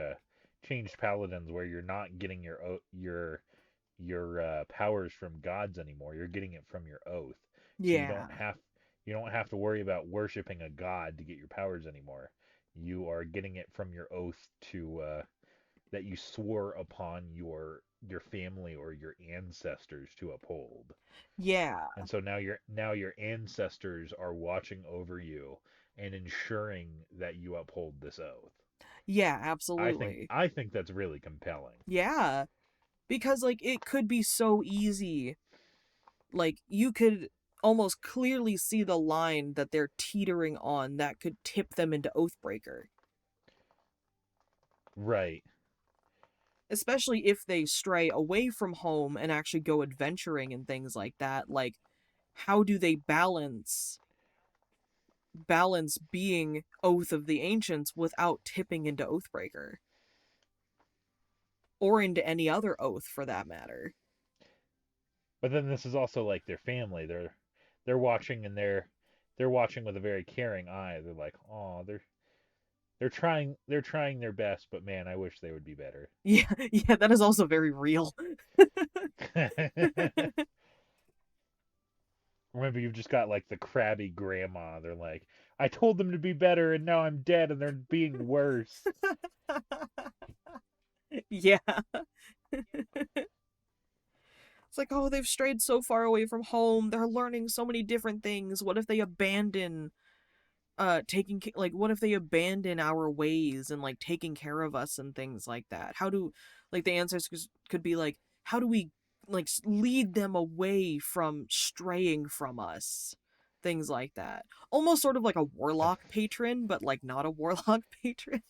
Paladins, where you're not getting your powers from gods anymore. You're getting it from your oath. So Yeah. you don't have to worry about worshiping a god to get your powers anymore. You are getting it from your oath to that you swore upon your family or your ancestors to uphold. Yeah. And so now your ancestors are watching over you and ensuring that you uphold this oath. Yeah, absolutely. I think that's really compelling. Yeah, because like it could be so easy. Like you could almost clearly see the line that they're teetering on that could tip them into Oathbreaker. Right. especially if they stray away from home and actually go adventuring and things like that. Like, how do they balance being Oath of the Ancients without tipping into Oathbreaker? Or into any other oath for that matter. But then this is also like their family. They're watching, and they're watching with a very caring eye. They're like, oh, they're trying their best, but man, I wish they would be better. Yeah, yeah, that is also very real. Remember, you've just got like the crabby grandma. They're like, I told them to be better, and now I'm dead, and they're being worse. Yeah. It's like, oh, they've strayed so far away from home. They're learning so many different things. What if they abandon what if they abandon our ways and like taking care of us and things like that? How do, like, the answers could be like, how do we like lead them away from straying from us? Things like that. Almost sort of like a warlock patron, but like not a warlock patron.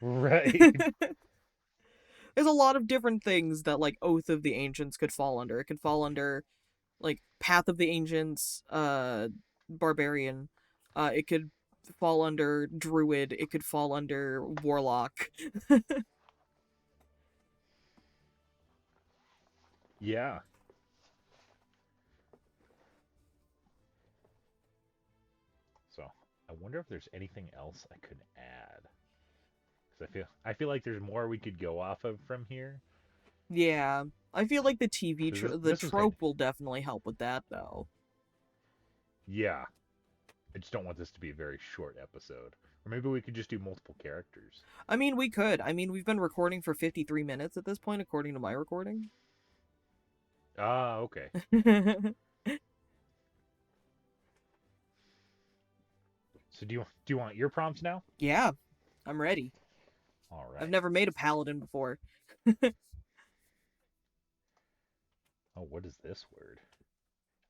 Right. There's a lot of different things that like Oath of the Ancients could fall under. It could fall under like Path of the Ancients, Barbarian. It could fall under Druid. It could fall under Warlock. Yeah. So I wonder if there's anything else I could add. Because I feel like there's more we could go off of from here. Yeah, I feel like the This was kind trope will definitely help with that though. yeah. I just don't want this to be a very short episode. Or maybe we could just do multiple characters. I mean, we could. I mean, we've been recording for 53 minutes at this point, according to my recording. Ah, okay. So do you want your prompts now? Yeah, I'm ready. All right. I've never made a paladin before. Oh, what is this word?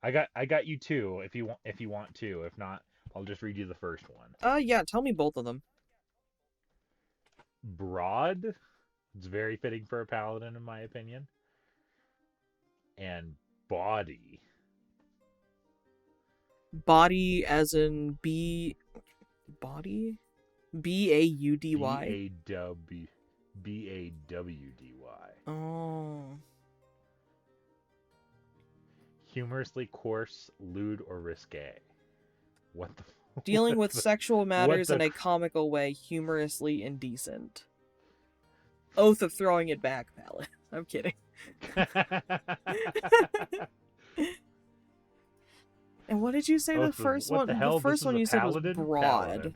I got you two if you want to. If not, I'll just read you the first one. Yeah, tell me both of them. Broad. It's very fitting for a paladin in my opinion. And body. Body as in body? Baudy? Bawdy. Oh. Humorously coarse, lewd, or risque. What the? Dealing with sexual matters in a comical way, humorously indecent. Oath of throwing it back, Paladin. I'm kidding. And what did you say the first one? The first one you said was broad. Paladin.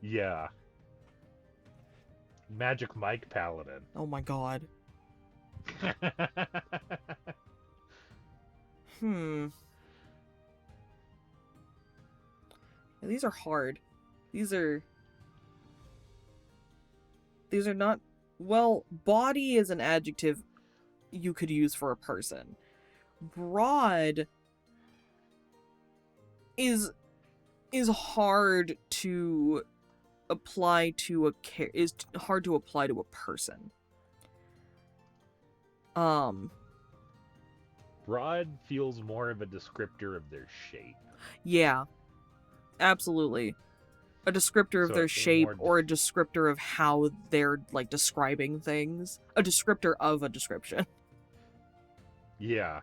Yeah. Magic Mike Paladin. Oh my god. These are hard. These are not... Well, body is an adjective you could use for a person. Broad is hard to apply to hard to apply to a person. Broad feels more of a descriptor of their shape. Yeah. Absolutely. A descriptor of their shape or a descriptor of how they're like describing things. A descriptor of a description. Yeah.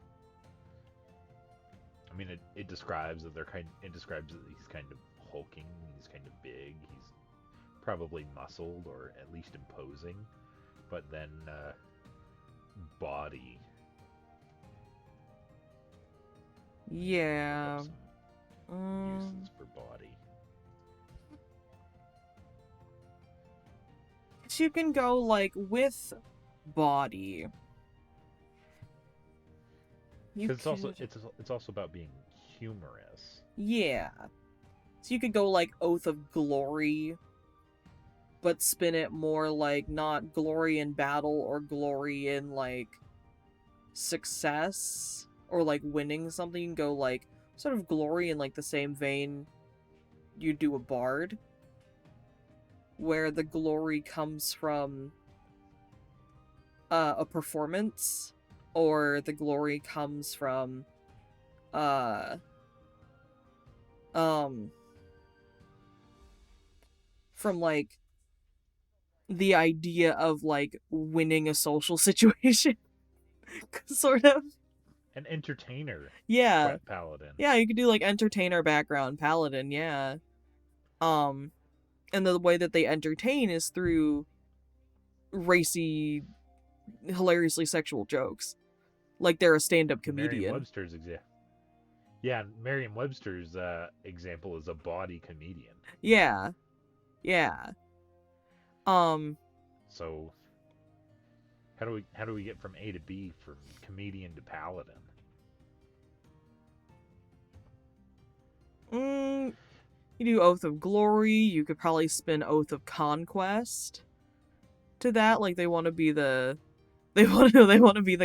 I mean, it describes that it describes that he's kind of hulking, he's kind of big, he's probably muscled or at least imposing. But then body. Yeah. Uses for body. So you can go like with body. Because it's also about being humorous. Yeah. So you could go like Oath of Glory, but spin it more like not glory in battle or glory in like success or like winning something. You can go like sort of glory in like the same vein you do a bard, where the glory comes from a performance, or the glory comes from uh from like the idea of like winning a social situation. Sort of. An entertainer. Yeah. Paladin. Yeah, you could do like entertainer background paladin, yeah. And the way that they entertain is through racy, hilariously sexual jokes. Like they're a stand-up comedian. Merriam-Webster's example. Yeah, Merriam-Webster's example is a bawdy comedian. Yeah. Yeah. So how do we get from A to B from comedian to paladin? You do Oath of Glory, you could probably spin Oath of Conquest to that, like they want to be the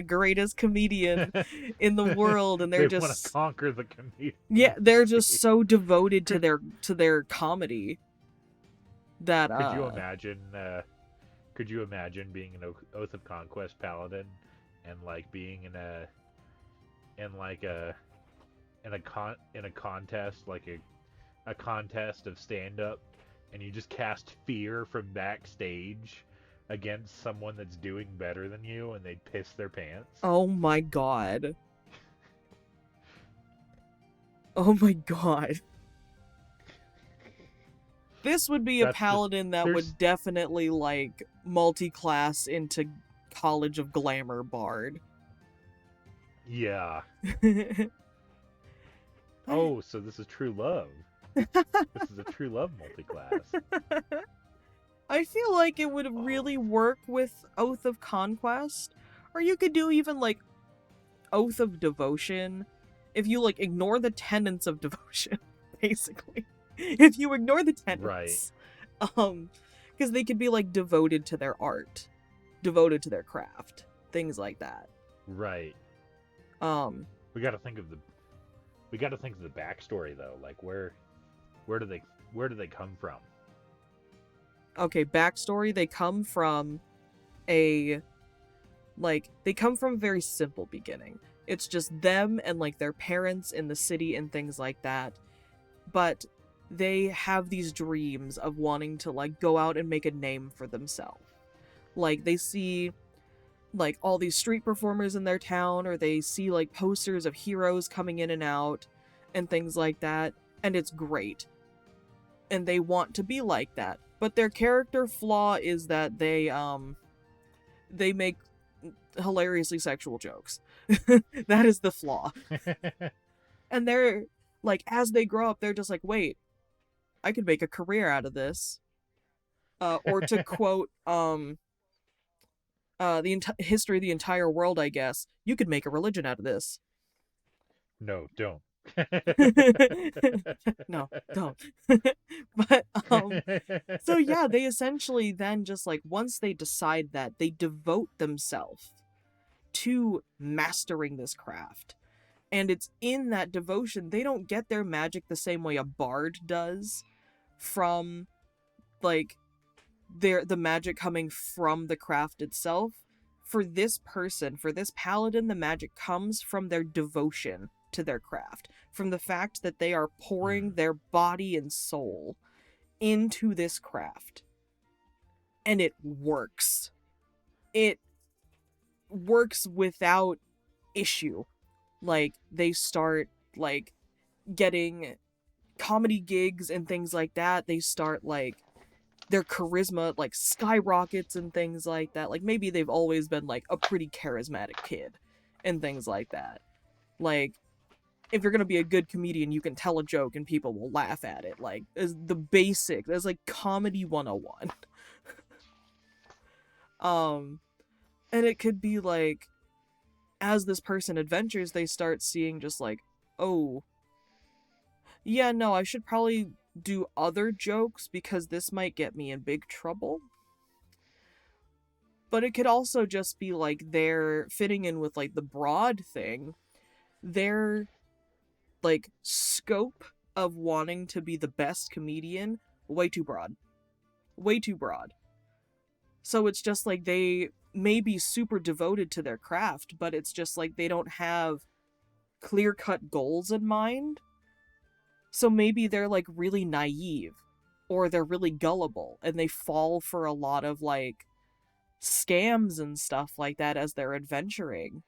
greatest comedian in the world, and they want to conquer the comedian. Yeah, they're just so devoted to their comedy that could you imagine being an Oath of Conquest paladin and like being in a contest, like a contest of stand-up, and you just cast fear from backstage against someone that's doing better than you, and they'd piss their pants? Oh my god. Oh my god. This would be a paladin that would definitely, like, multi-class into College of Glamour Bard. Yeah. Oh, so this is true love. This is a true love multi-class. I feel like it would really work with Oath of Conquest. Or you could do even, like, Oath of Devotion. If you, like, ignore the tenets of devotion, basically. If you ignore the tenets. Right. Because they could be, like, devoted to their art. Devoted to their craft. Things like that. Right. We gotta think of the backstory, though. Like, where do they come from? Okay, backstory. They come from a very simple beginning. It's just them and like their parents in the city and things like that. But they have these dreams of wanting to like go out and make a name for themselves. Like they see like all these street performers in their town, or they see like posters of heroes coming in and out and things like that, and it's great. And they want to be like that. But their character flaw is that they make hilariously sexual jokes. That is the flaw. And they're like, as they grow up, they're just like, wait, I could make a career out of this. Or to quote history of the entire world, I guess, you could make a religion out of this. No, don't. No, don't. But so yeah, they essentially then just like, once they decide that, they devote themselves to mastering this craft. And it's in that devotion, they don't get their magic the same way a bard does from like the magic coming from the craft itself. For this person, for this paladin, the magic comes from their devotion to their craft, from the fact that they are pouring their body and soul into this craft. And it works. It works without issue. Like, they start, like, getting comedy gigs and things like that. They start, like, their charisma, like, skyrockets and things like that. Like, maybe they've always been, like, a pretty charismatic kid and things like that. Like, if you're gonna be a good comedian, you can tell a joke and people will laugh at it. Like, is the basic. That's like comedy 101. And it could be like, as this person adventures, they start seeing just like, oh, yeah, no, I should probably do other jokes because this might get me in big trouble. But it could also just be like they're fitting in with like the broad thing. Their like scope of wanting to be the best comedian, way too broad. Way too broad. So it's just like they may be super devoted to their craft, but it's just like they don't have clear-cut goals in mind. So maybe they're like really naive, or they're really gullible, and they fall for a lot of like scams and stuff like that as they're adventuring.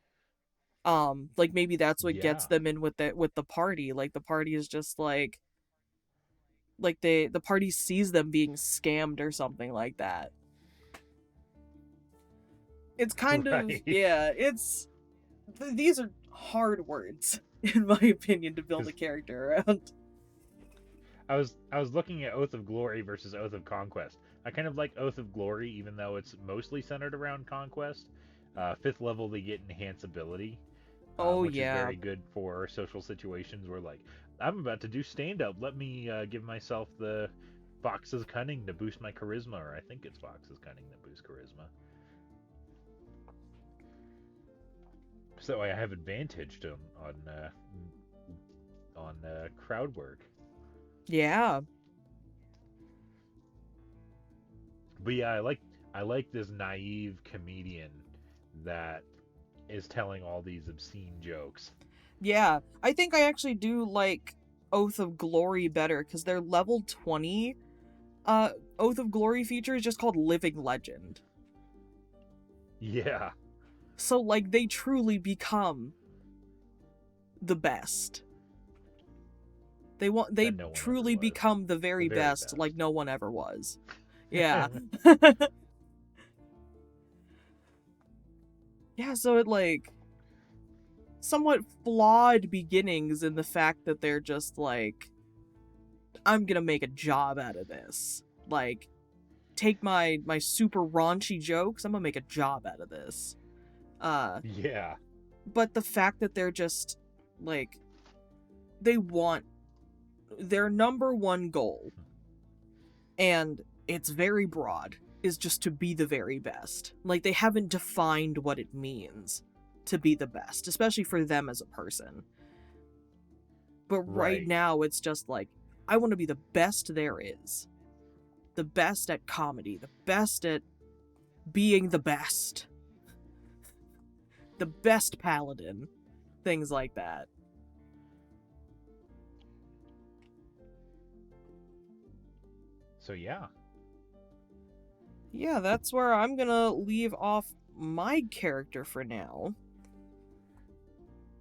Like maybe that's what gets Yeah. them in with the party. Like the party is just like the party sees them being scammed or something like that. It's kind of, Right. yeah, these are hard words in my opinion to build a Because character around. I was looking at Oath of Glory versus Oath of Conquest. I kind of like Oath of Glory, even though it's mostly centered around conquest. Fifth level, they get enhance ability, Oh which is yeah. very good for social situations where, like, I'm about to do stand up. Let me give myself the Fox's Cunning to boost my charisma, or I think it's Fox's Cunning that boosts charisma. So I have advantage on crowd work. Yeah. But yeah, I like this naive comedian that is telling all these obscene jokes. Yeah. I think I actually do like Oath of Glory better because their level 20 Oath of Glory feature is just called Living Legend. Yeah, So like they truly become the best. They that no one ever truly was. become the The very very best best. like no one ever was. Yeah. Yeah, so it like somewhat flawed beginnings in the fact that they're just like, I'm gonna make a job out of this. Like, take my super raunchy jokes, I'm gonna make a job out of this. Uh, Yeah, but the fact that they're just like, they want their number one goal, and it's very broad, is just to be the very best. Like, they haven't defined what it means to be the best, especially for them as a person. But right right. now, it's just like, I want to be the best there is. The best at comedy, the best at being the best, the best paladin, things like that. So yeah, Yeah, that's where I'm gonna leave off my character for now.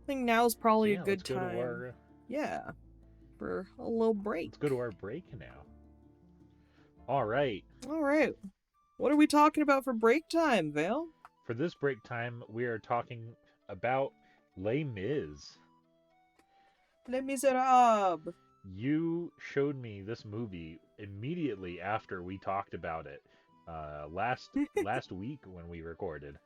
I think now's so probably a yeah, good time, yeah, for a little break. let's go to our break now. All right. All right, what are we talking about for break time, Vale? For this break time, we are talking about Les Mis. Les Miserables. You showed me this movie immediately after we talked about it last week when we recorded,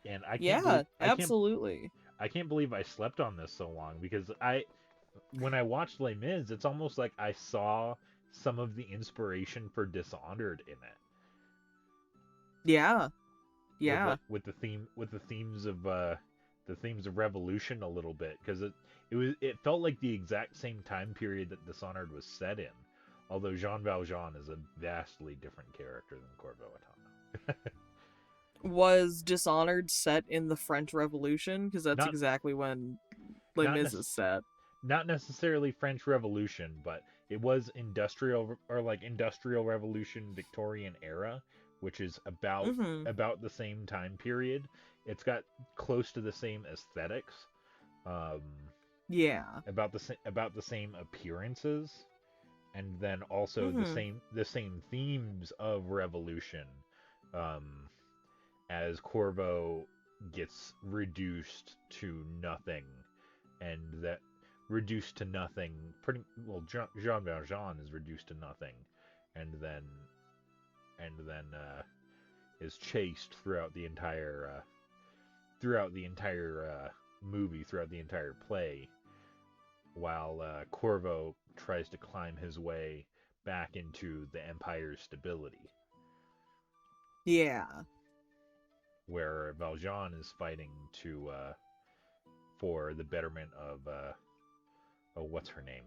and I can't believe Yeah, absolutely. I can't believe I slept on this so long because when I watched Les Mis, it's almost like I saw some of the inspiration for Dishonored in it. Yeah, With yeah. the themes of revolution a little bit because it felt like the exact same time period that Dishonored was set in. Although Jean Valjean is a vastly different character than Corvo Attano. Was Dishonored set in the French Revolution? Because that's Not exactly when Les not Mis nec- is set. not necessarily French Revolution, but it was industrial revolution Victorian era, which is Mm-hmm. about the same time period. It's got close to the same aesthetics, um, Yeah. about the same appearances, and then also Mm-hmm. the same themes of revolution, um, as Corvo gets reduced to nothing, and that reduced to nothing. Pretty well, Jean Valjean is reduced to nothing, and then is chased throughout the entire movie, throughout the entire play, while Corvo tries to climb his way back into the Empire's stability, Yeah. where Valjean is fighting to for the betterment of oh, what's her name?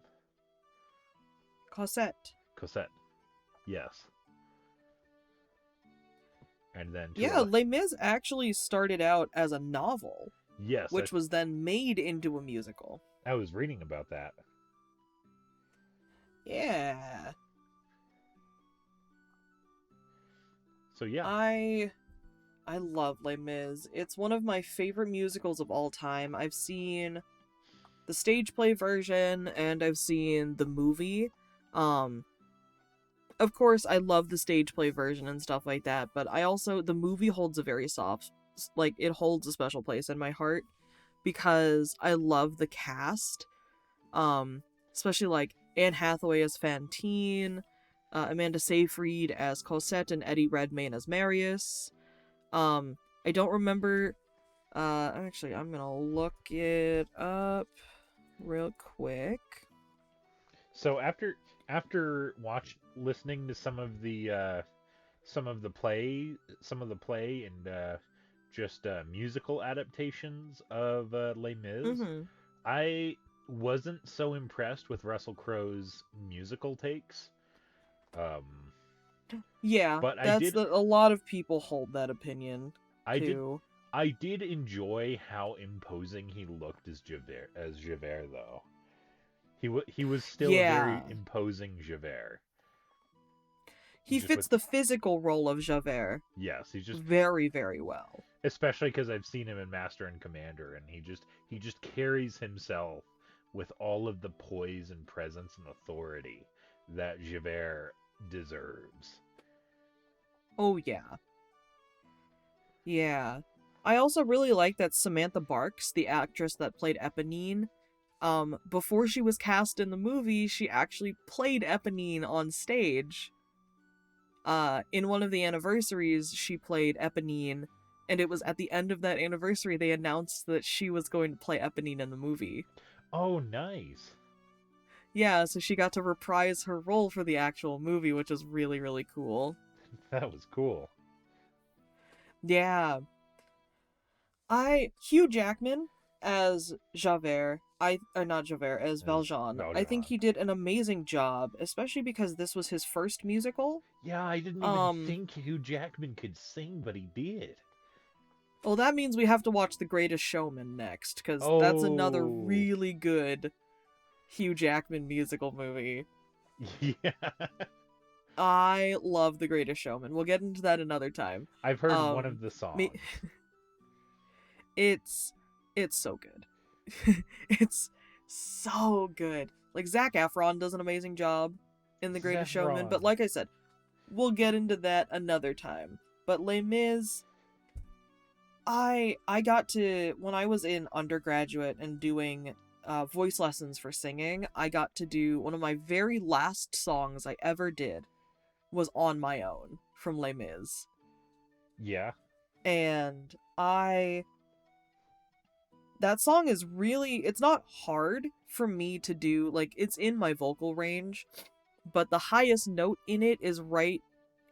Cosette. Cosette. Yes. and then to Yeah, Les Mis actually started out as a novel, yes, which was then made into a musical. I was reading about that. Yeah. So yeah, I love Les Mis. It's one of my favorite musicals of all time. I've seen the stage play version and I've seen the movie. Of course, I love the stage play version and stuff like that, but the movie holds a very it holds a special place in my heart because I love the cast. Especially like Anne Hathaway as Fantine, Amanda Seyfried as Cosette, and Eddie Redmayne as Marius. I don't remember. Actually, I'm gonna look it up real quick. so after listening to some of the play and just musical adaptations of Les Mis, Mm-hmm. I wasn't so impressed with Russell Crowe's musical takes. Um, Yeah, but a lot of people hold that opinion I did too. I did enjoy how imposing he looked as Javert though. He was still a very Yeah. imposing Javert. He Just fits the physical role of Javert. Yes, he's just very, very well. Especially because I've seen him in Master and Commander, and he just carries himself with all of the poise and presence and authority that Javert deserves. Oh yeah. Yeah. I also really like that Samantha Barks, the actress that played Eponine, before she was cast in the movie, she actually played Eponine on stage. In one of the anniversaries, she played Eponine, and it was at the end of that anniversary they announced that she was going to play Eponine in the movie. Oh, nice. Yeah, so she got to reprise her role for the actual movie, which is really, really cool. That was cool. Yeah. Hugh Jackman as Javert, not Javert, as Valjean. I think he did an amazing job, especially because this was his first musical. Yeah, I didn't even think Hugh Jackman could sing, but he did. Well, that means we have to watch The Greatest Showman next, because that's another really good Hugh Jackman musical movie. Yeah. I love The Greatest Showman. We'll get into that another time. I've heard one of the songs. It's so good. It's so good. Like, Zac Efron does an amazing job in The Greatest Showman, but like I said, we'll get into that another time. But Les Mis, I got to, when I was in undergraduate and doing voice lessons for singing, I got to do one of my very last songs I ever did was On My Own from Les Mis. Yeah. And that song is really, it's not hard for me to do, like, it's in my vocal range, but the highest note in it is right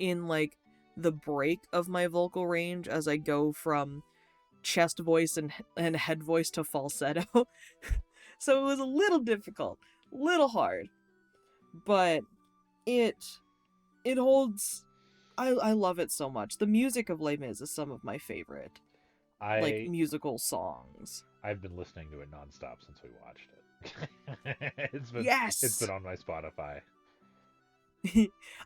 in, like, the break of my vocal range as I go from chest voice and head voice to falsetto. So it was a little difficult, little hard, but it holds. I love it so much. The music of Les Mis is some of my favorite like musical songs. I've been listening to it nonstop since we watched it. It's been on my Spotify.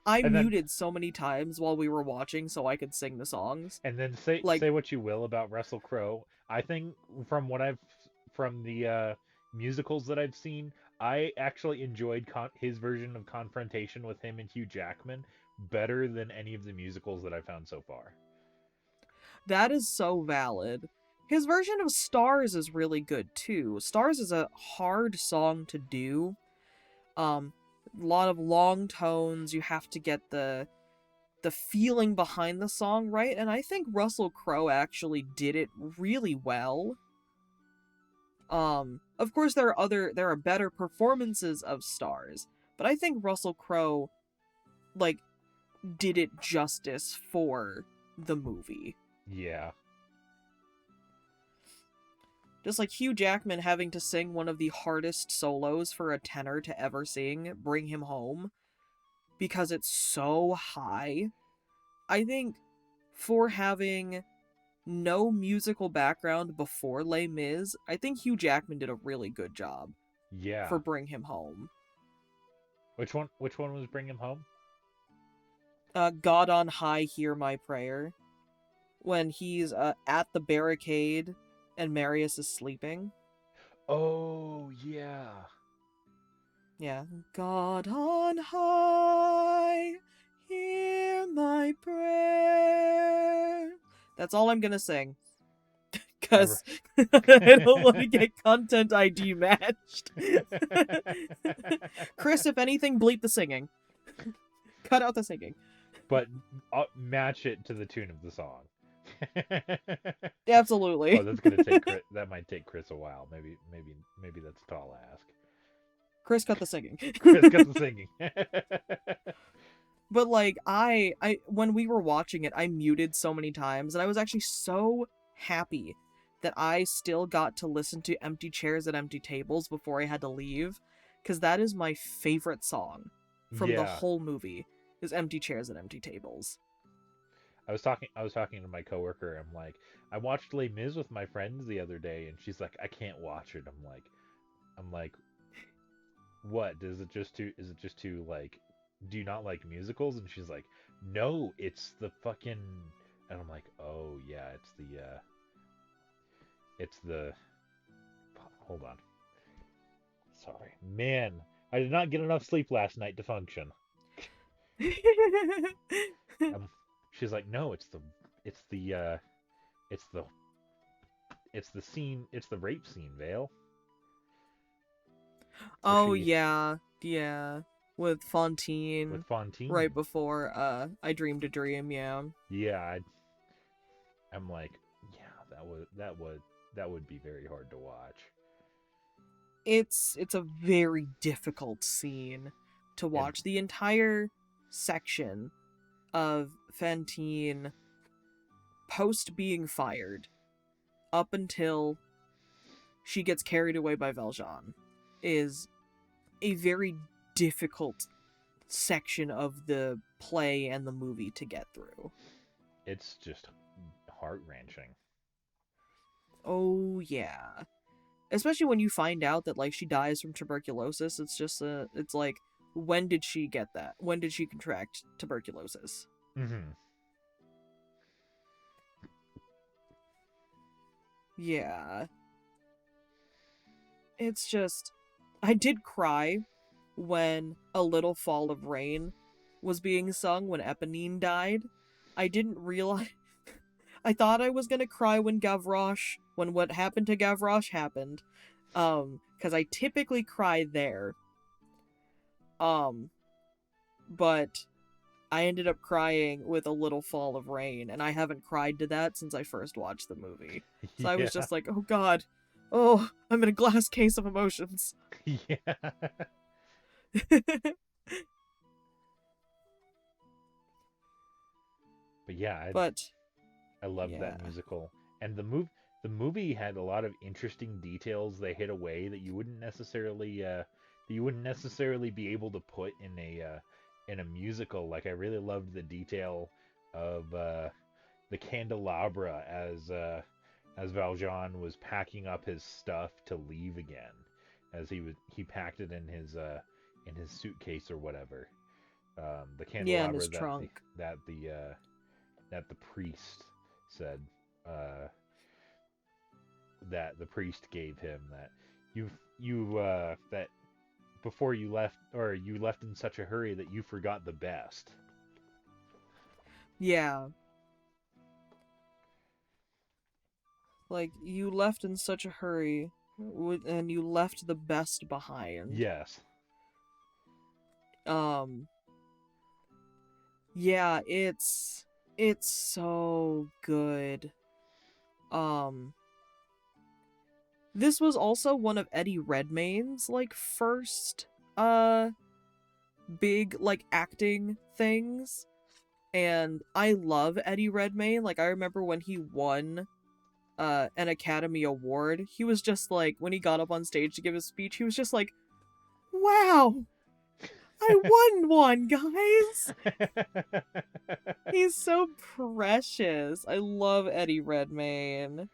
I muted so many times while we were watching so I could sing the songs. And then say what you will about Russell Crowe. I think from the musicals that I've seen, I actually enjoyed his version of Confrontation with him and Hugh Jackman better than any of the musicals that I've found so far. That is so valid. His version of Stars is really good too. Stars is a hard song to do. A lot of long tones. You have to get the feeling behind the song right, and I think Russell Crowe actually did it really well. Of course there are better performances of Stars, but I think Russell Crowe like did it justice for the movie. Yeah. Just like Hugh Jackman having to sing one of the hardest solos for a tenor to ever sing, Bring Him Home, because it's so high. I think for having no musical background before Les Mis, I think Hugh Jackman did a really good job Yeah. for Bring Him Home. Which one was Bring Him Home? God on High, Hear My Prayer. When he's at the barricade and Marius is sleeping. Oh, yeah. Yeah. God on high, hear my prayer. That's all I'm gonna sing. Because I don't want to get content ID matched. Chris, if anything, bleep the singing. Cut out the singing. But match it to the tune of the song. Absolutely. Oh, that's gonna take Chris, that might take Chris a while. Maybe that's a tall ask. Chris, cut the singing. Chris, cut the singing. But like I when we were watching it, I muted so many times, and I was actually so happy that I still got to listen to Empty Chairs at Empty Tables before I had to leave, because that is my favorite song from the whole movie, is Empty Chairs at Empty Tables. I was talking to my coworker. I'm like, I watched Les Mis with my friends the other day, and she's like, I can't watch it. I'm like, what? Is it just too like, do you not like musicals? And she's like, no, it's the fucking, and I'm like, oh yeah, it's the, hold on. Sorry, man, I did not get enough sleep last night to function. She's like, no, it's the scene, it's the rape scene, Vale. Oh yeah, with Fontaine. Right before I Dreamed a Dream, yeah. Yeah, I'm like, yeah, that would be very hard to watch. It's a very difficult scene to watch. And the entire section of Fantine post being fired up until she gets carried away by Valjean is a very difficult section of the play and the movie to get through. It's just heart-wrenching. Oh yeah. Especially when you find out that like she dies from tuberculosis. It's just it's like, when did she get that? When did she contract tuberculosis? Mm-hmm. Yeah. It's just, I did cry when A Little Fall of Rain was being sung when Eponine died. I didn't realize, I thought I was gonna cry when what happened to Gavroche happened. Because I typically cry there. But I ended up crying with A Little Fall of Rain, and I haven't cried to that since I first watched the movie. So I was just like, oh god, oh, I'm in a glass case of emotions. Yeah. But yeah, I loved that musical, and the movie had a lot of interesting details they hid away that you wouldn't necessarily be able to put in a musical. Like, I really loved the detail of the candelabra as Valjean was packing up his stuff to leave again, as he packed it in his suitcase or whatever. The candelabra in his trunk. That the priest said, that the priest gave him, that that before you left, or you left in such a hurry that you forgot the best. Yeah. Like, you left in such a hurry, and you left the best behind. Yes. Yeah, it's so good. This was also one of Eddie Redmayne's, like, first, big, like, acting things. And I love Eddie Redmayne. Like, I remember when he won, an Academy Award, he was just like, when he got up on stage to give his speech, he was just like, wow! I won one, guys! He's so precious. I love Eddie Redmayne.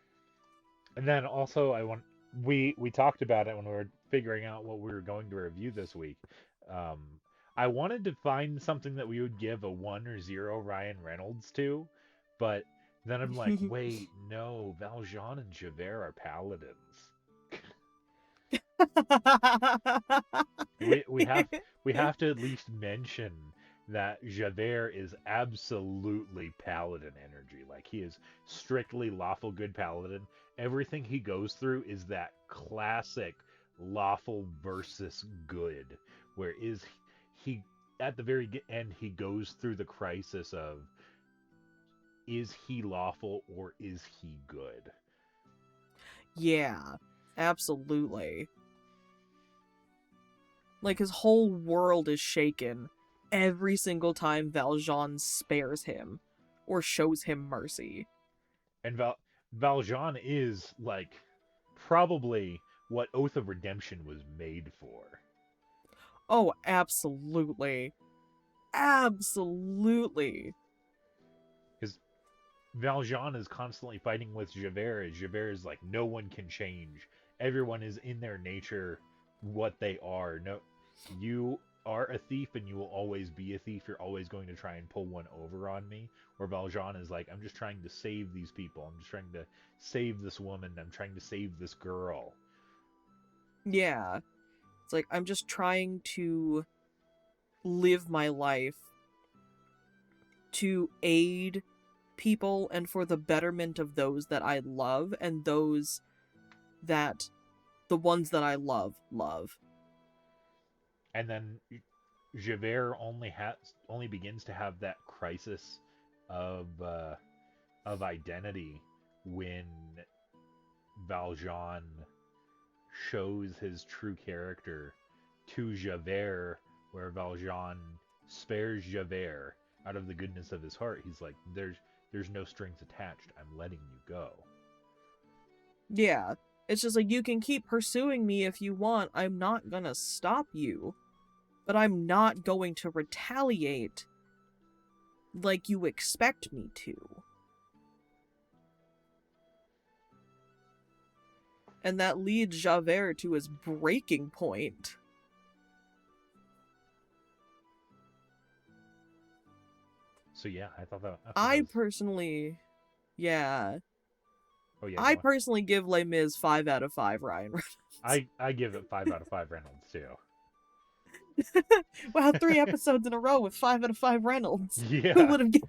And then also we talked about it when we were figuring out what we were going to review this week. Um, I wanted to find something that we would give a 1 or 0 Ryan Reynolds to, but then I'm like, wait, no, Valjean and Javert are paladins. we have to at least mention that Javert is absolutely paladin energy. Like, he is strictly lawful good paladin. Everything he goes through is that classic lawful versus good, where he at the very end he goes through the crisis of, is he lawful or is he good? Yeah, absolutely. Like, his whole world is shaken every single time Valjean spares him or shows him mercy. And Valjean is, like, probably what Oath of Redemption was made for. Oh, absolutely. Absolutely. Because Valjean is constantly fighting with Javert. Javert is like, no one can change. Everyone is in their nature what they are. No, you are a thief and you will always be a thief. You're always going to try and pull one over on me. Where Valjean is like, I'm just trying to save these people. I'm just trying to save this woman. I'm trying to save this girl. Yeah. It's like, I'm just trying to live my life to aid people and for the betterment of those that I love and those that the ones that I love. And then Javert only begins to have that crisis of identity when Valjean shows his true character to Javert, where Valjean spares Javert out of the goodness of his heart. He's like, there's no strings attached. I'm letting you go. Yeah. It's just like, you can keep pursuing me if you want. I'm not gonna stop you. But I'm not going to retaliate like you expect me to. And that leads Javert to his breaking point. So yeah, I thought that. I personally, yeah. Oh yeah. I personally give Les Mis 5 out of 5 Ryan Reynolds. I give it 5 out of 5 Reynolds too. Wow, 3 episodes in a row with 5 out of 5 Reynolds. Yeah. Who would have guessed?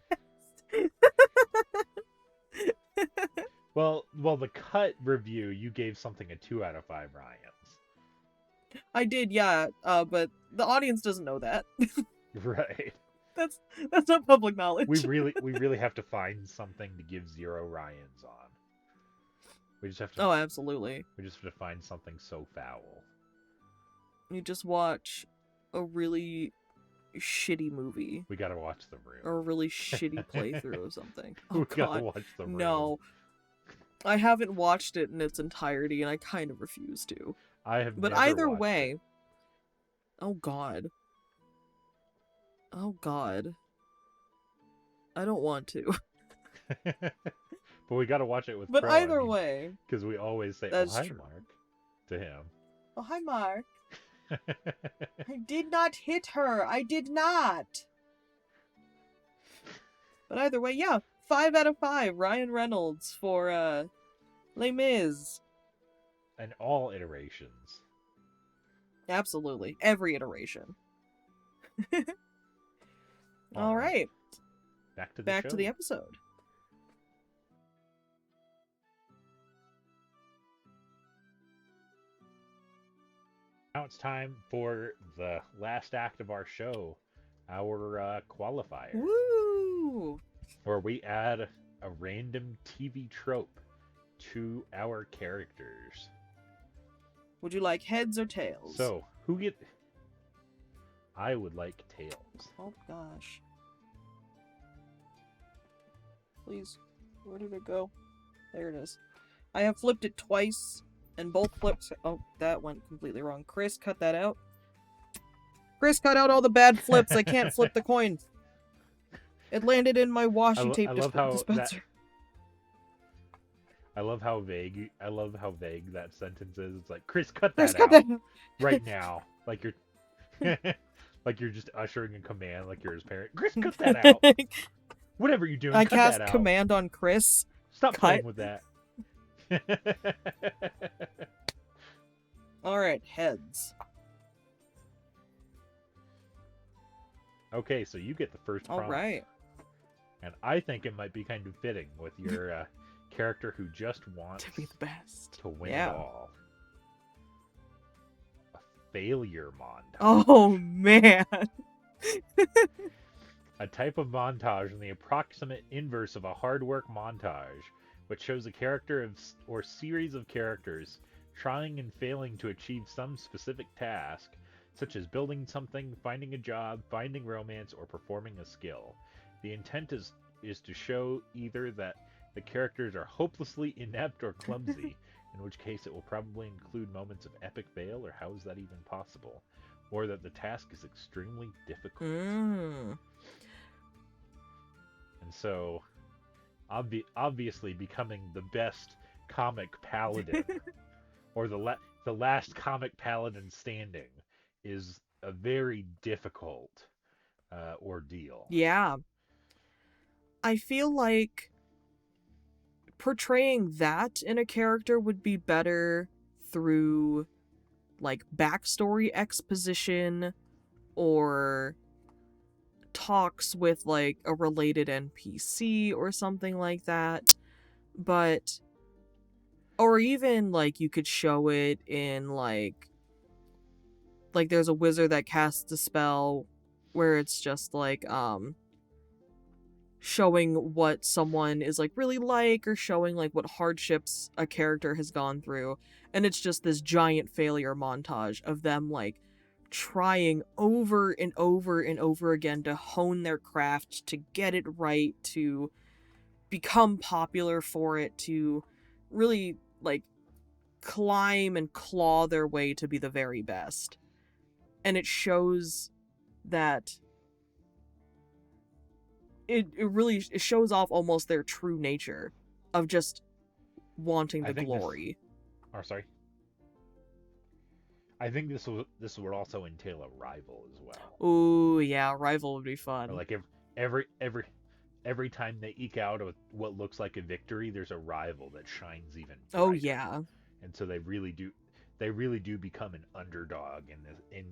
Well, the cut review, you gave something a 2 out of 5 Ryans. I did, yeah, but the audience doesn't know that. Right. That's not public knowledge. We really have to find something to give 0 Ryans on. We just have to. Oh, absolutely. We just have to find something so foul. You just watch a really shitty movie. We gotta watch The Room. Or a really shitty playthrough of something. Oh, we God. gotta watch The Room. No. I haven't watched it in its entirety, and I kind of refuse to. I have But never either watched way... it. Oh, God. Oh, God. I don't want to. But we gotta watch it with But Pro, either way... Because we always say, That's oh, hi, true. Mark, to him. Oh, hi, Mark. I did not hit her. I did not. But either way, yeah. 5 out of 5. Ryan Reynolds for Les Mis. And all iterations. Absolutely. Every iteration. All right. Back to Back to the episode. Now it's time for the last act of our show, our qualifier. Woo! Where we add a random TV trope to our characters. Would you like heads or tails? So, I would like tails. Oh, gosh. Please. Where did it go? There it is. I have flipped it twice, and both flips... Oh, that went completely wrong. Chris, cut that out. Chris, cut out all the bad flips. I can't flip the coin. It landed in my washi I tape love how dispenser. I love how vague that sentence is. It's like, Chris, cut Chris, that cut out that. right now. Like you're like you're just ushering a command like you're his parent. Chris, cut that out. Whatever you're doing, I cut cast that out. command on Chris. Stop Cut. playing with that. Alright, heads. Okay, so you get the first prompt. Alright. And I think it might be kind of fitting with your character who just wants To be the best. to win Yeah. it all. A failure montage. Oh, man. A type of montage in the approximate inverse of a hard work montage, which shows a character or series of characters trying and failing to achieve some specific task, such as building something, finding a job, finding romance, or performing a skill. The intent is to show either that the characters are hopelessly inept or clumsy, in which case it will probably include moments of epic fail, or how is that even possible? Or that the task is extremely difficult. And so, obviously becoming the best comic paladin, or the last comic paladin standing, is a very difficult ordeal. Yeah. I feel like portraying that in a character would be better through, like, backstory exposition or talks with, like, a related NPC or something like that. But, or even, like, you could show it in, like there's a wizard that casts a spell where it's just, like, showing what someone is, like, really like, or showing, like, what hardships a character has gone through, and it's just this giant failure montage of them, like, trying over and over and over again to hone their craft, to get it right, to become popular for it, to really, like, climb and claw their way to be the very best. And it shows that it really shows off almost their true nature of just wanting the glory. I think this would also entail a rival as well. Ooh, yeah, rival would be fun. Like every time they eke out what looks like a victory, there's a rival that shines even brighter. Oh yeah. And so they really do become an underdog in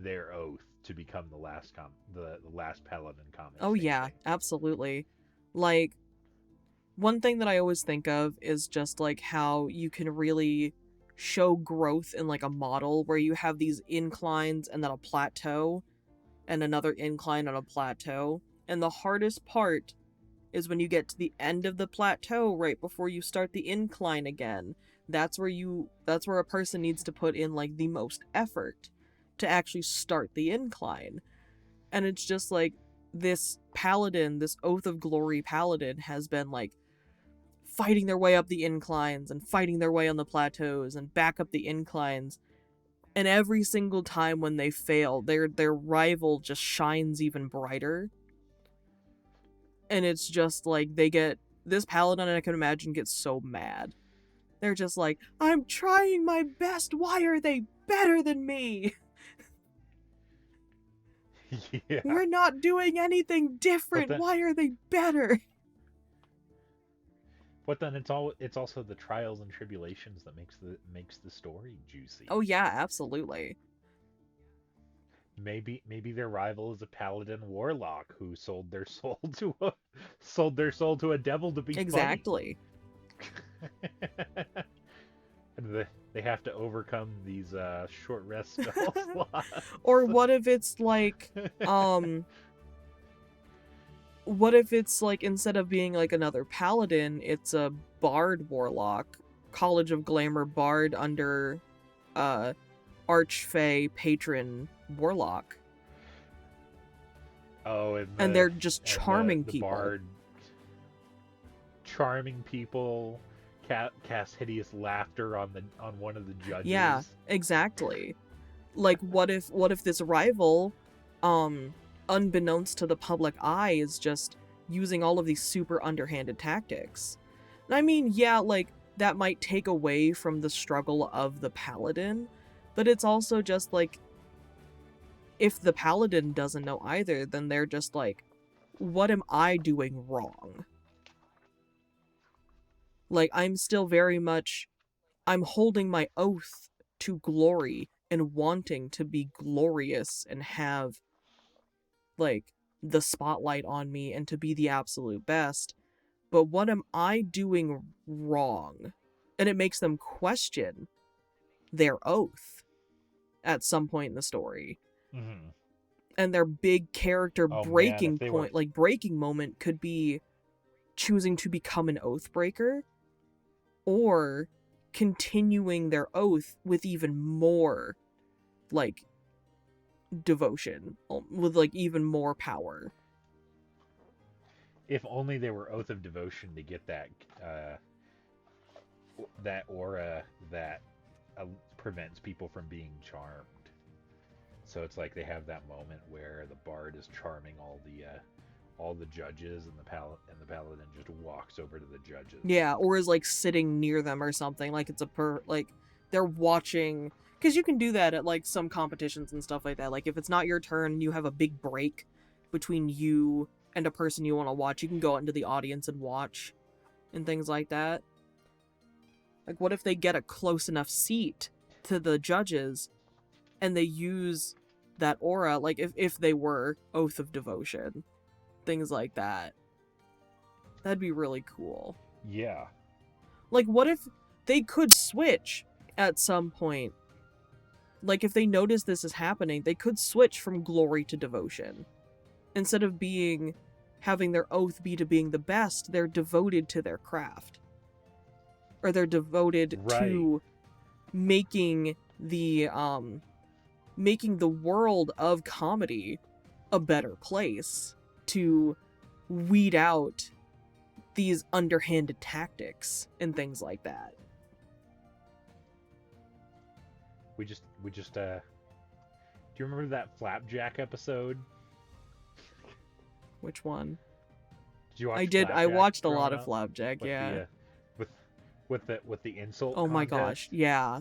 their oath to become the last paladin common. Oh yeah, absolutely. Like, one thing that I always think of is just, like, how you can really show growth in, like, a model where you have these inclines and then a plateau and another incline on a plateau, and the hardest part is when you get to the end of the plateau right before you start the incline again. That's where a person needs to put in, like, the most effort to actually start the incline. And it's just like, this paladin, this Oath of Glory paladin, has been, like, fighting their way up the inclines and fighting their way on the plateaus and back up the inclines. And every single time when they fail, their rival just shines even brighter. And it's just like, this paladin, I can imagine, gets so mad. They're just like, I'm trying my best, why are they better than me? Yeah. We're not doing anything different, why are they better? But then it's also the trials and tribulations that makes the story juicy. Oh yeah, absolutely. Maybe their rival is a paladin warlock who sold their soul to a devil to be exactly. And they have to overcome these short rest spell slots. Or what if it's like what if it's like, instead of being like another paladin, it's a bard warlock, College of Glamour bard under Archfey patron warlock. Oh, and they're just charming the people. Bard charming people, cast hideous laughter on one of the judges. Yeah, exactly. Like, what if this rival unbeknownst to the public eye, is just using all of these super underhanded tactics. And I mean, yeah, like, that might take away from the struggle of the Paladin, but it's also just, like, if the Paladin doesn't know either, then they're just like, what am I doing wrong? Like, I'm still very much, I'm holding my oath to glory and wanting to be glorious and have, like, the spotlight on me and to be the absolute best. But what am I doing wrong? And it makes them question their oath at some point in the story. Mm-hmm. And their big character Oh man, if breaking they point, were... like breaking moment, could be choosing to become an oath breaker or continuing their oath with even more, like, devotion, with, like, even more power. If only they were Oath of Devotion to get that that aura that prevents people from being charmed. So it's like they have that moment where the bard is charming all the judges, and the paladin just walks over to the judges. Yeah, or is, like, sitting near them or something, like it's like they're watching, because you can do that at, like, some competitions and stuff like that. Like, if it's not your turn, you have a big break between you and a person you want to watch, you can go out into the audience and watch and things like that. Like, what if they get a close enough seat to the judges and they use that aura, like, if they were Oath of Devotion, things like that. That'd be really cool. Yeah. Like, what if they could switch at some point? Like, if they notice this is happening, they could switch from glory to devotion. Instead of having their oath be to being the best, they're devoted to their craft. Or they're devoted to making the world of comedy a better place, to weed out these underhanded tactics and things like that. We just do you remember that Flapjack episode? Which one? Did you watch I did. Flapjack I watched a lot up? of Flapjack, With yeah. with the insult Oh my contest? gosh, yeah.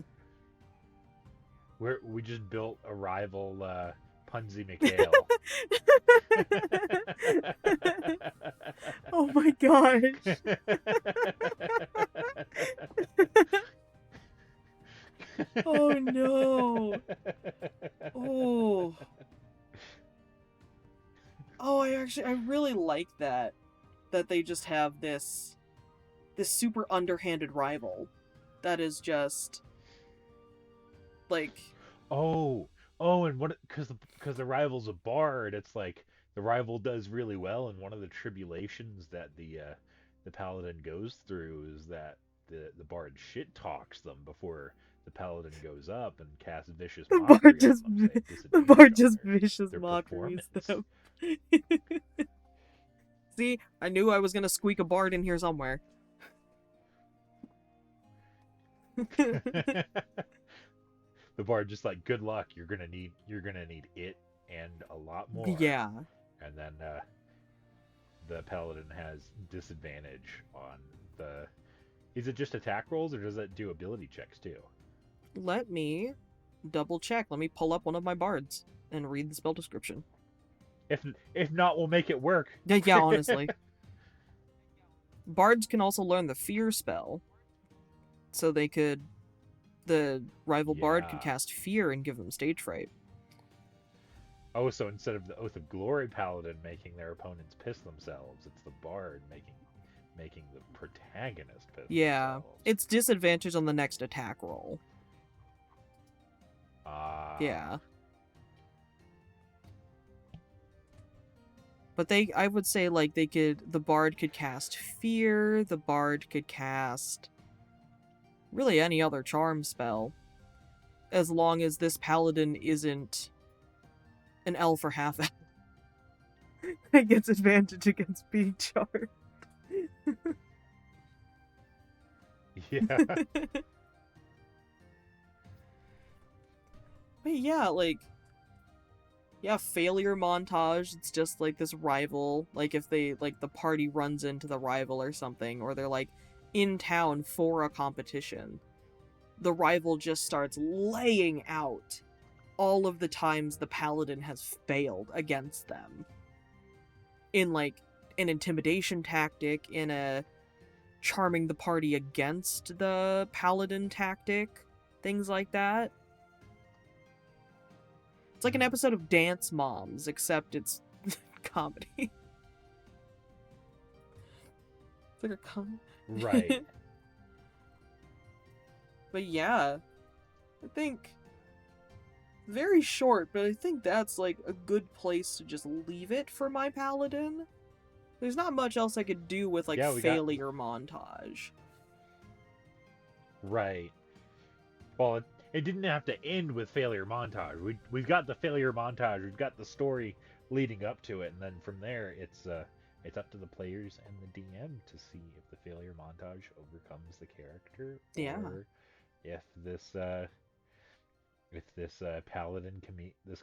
Where we just built a rival Punzi McHale. Oh my gosh. Oh no. Oh. Oh, I really like that they just have this super underhanded rival that is just like, and what, because the rival's a bard, it's like the rival does really well, and one of the tribulations that the paladin goes through is that the bard shit talks them before the paladin goes up and casts vicious mockery on them, saying the bard disadvantage just on vicious their mockeries performance. them. See, I knew I was gonna squeak a bard in here somewhere. The bard just like, good luck, you're gonna need it and a lot more. Yeah. And then the paladin has disadvantage on the... Is it just attack rolls, or does it do ability checks too? Let me double check. Let me pull up one of my bards and read the spell description. If not, we'll make it work. Yeah, honestly. Bards can also learn the fear spell. So the rival bard could cast fear and give them stage fright. Oh, so instead of the Oath of Glory paladin making their opponents piss themselves, it's the bard making the protagonist piss themselves. It's disadvantage on the next attack roll. Yeah. But I would say, like, the bard could cast fear, the bard could cast really any other charm spell, as long as this paladin isn't an elf or half elf. It gets advantage against being charmed. Yeah. But yeah, like, yeah, failure montage. It's just like this rival, like if they like the party runs into the rival or something, or they're like in town for a competition. The rival just starts laying out all of the times the paladin has failed against them in like an intimidation tactic, in a charming the party against the paladin tactic, things like that. It's like an episode of Dance Moms, except it's comedy. It's like a Right. But yeah, I think very short, but I think that's like a good place to just leave it for my paladin. There's not much else I could do with like failure montage. Right. Well, it didn't have to end with failure montage. We've got the failure montage. We've got the story leading up to it, and then from there, it's up to the players and the DM to see if the failure montage overcomes the character, or if this paladin this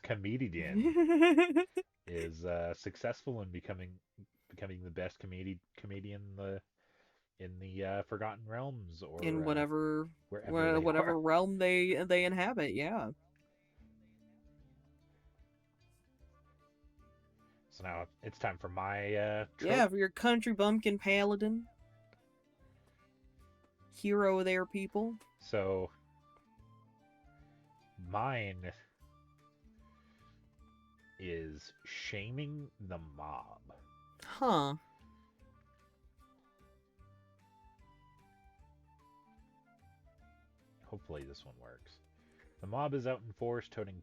comedian is successful in becoming the best comedian in the Forgotten Realms, or in whatever wherever realm they inhabit. Yeah. So now it's time for my trope. Yeah, for your country bumpkin paladin hero there, people. So mine is shaming the mob. Huh. Hopefully this one works. The mob is out in force, toting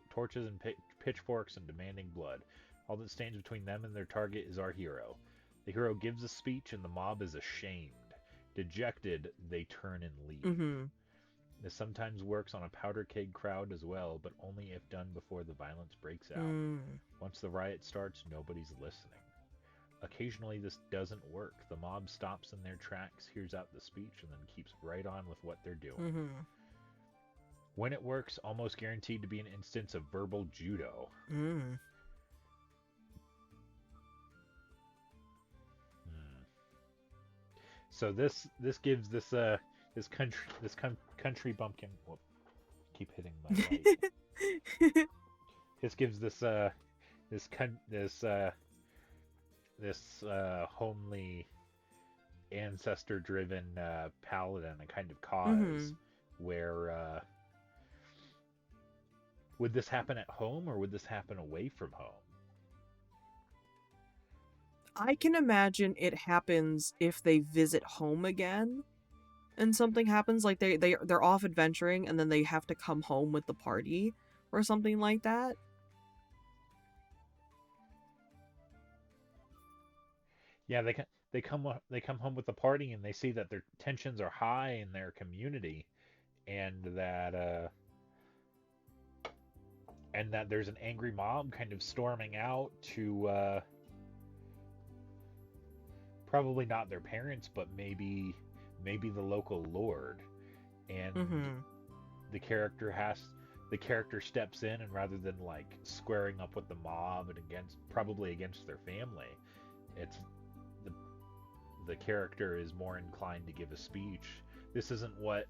torches and pitchforks and demanding blood. All that stands between them and their target is our hero. The hero gives a speech and the mob is ashamed. Dejected, they turn and leave. Mm-hmm. This sometimes works on a powder keg crowd as well, but only if done before the violence breaks out. Once the riot starts, nobody's listening. Occasionally this doesn't work. The mob stops in their tracks, hears out the speech, and then keeps right on with what they're doing. When it works, almost guaranteed to be an instance of verbal judo. So this gives this country bumpkin. Whoop, keep hitting my light. This gives this homely, ancestor-driven paladin a kind of cause where would this happen at home or would this happen away from home? I can imagine it happens if they visit home again and something happens, like they're off adventuring and then they have to come home with the party or something like that. Yeah, they come home with the party and they see that their tensions are high in their community, and that there's an angry mob kind of storming out to probably not their parents, but maybe the local lord, and the character steps in, and rather than like squaring up with the mob and probably against their family, it's the character is more inclined to give a speech. This isn't what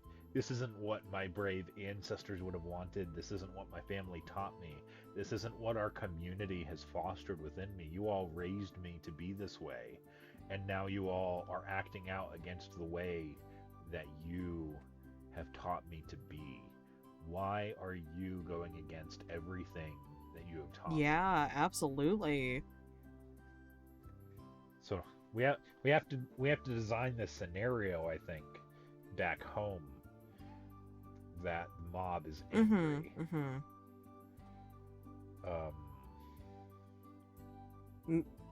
my brave ancestors would have wanted. This isn't what my family taught me. This isn't what our community has fostered within me. You all raised me to be this way, and now you all are acting out against the way that you have taught me to be. Why are you going against everything that you have taught me? Yeah, absolutely. So we have to design this scenario, I think, back home, that the mob is angry.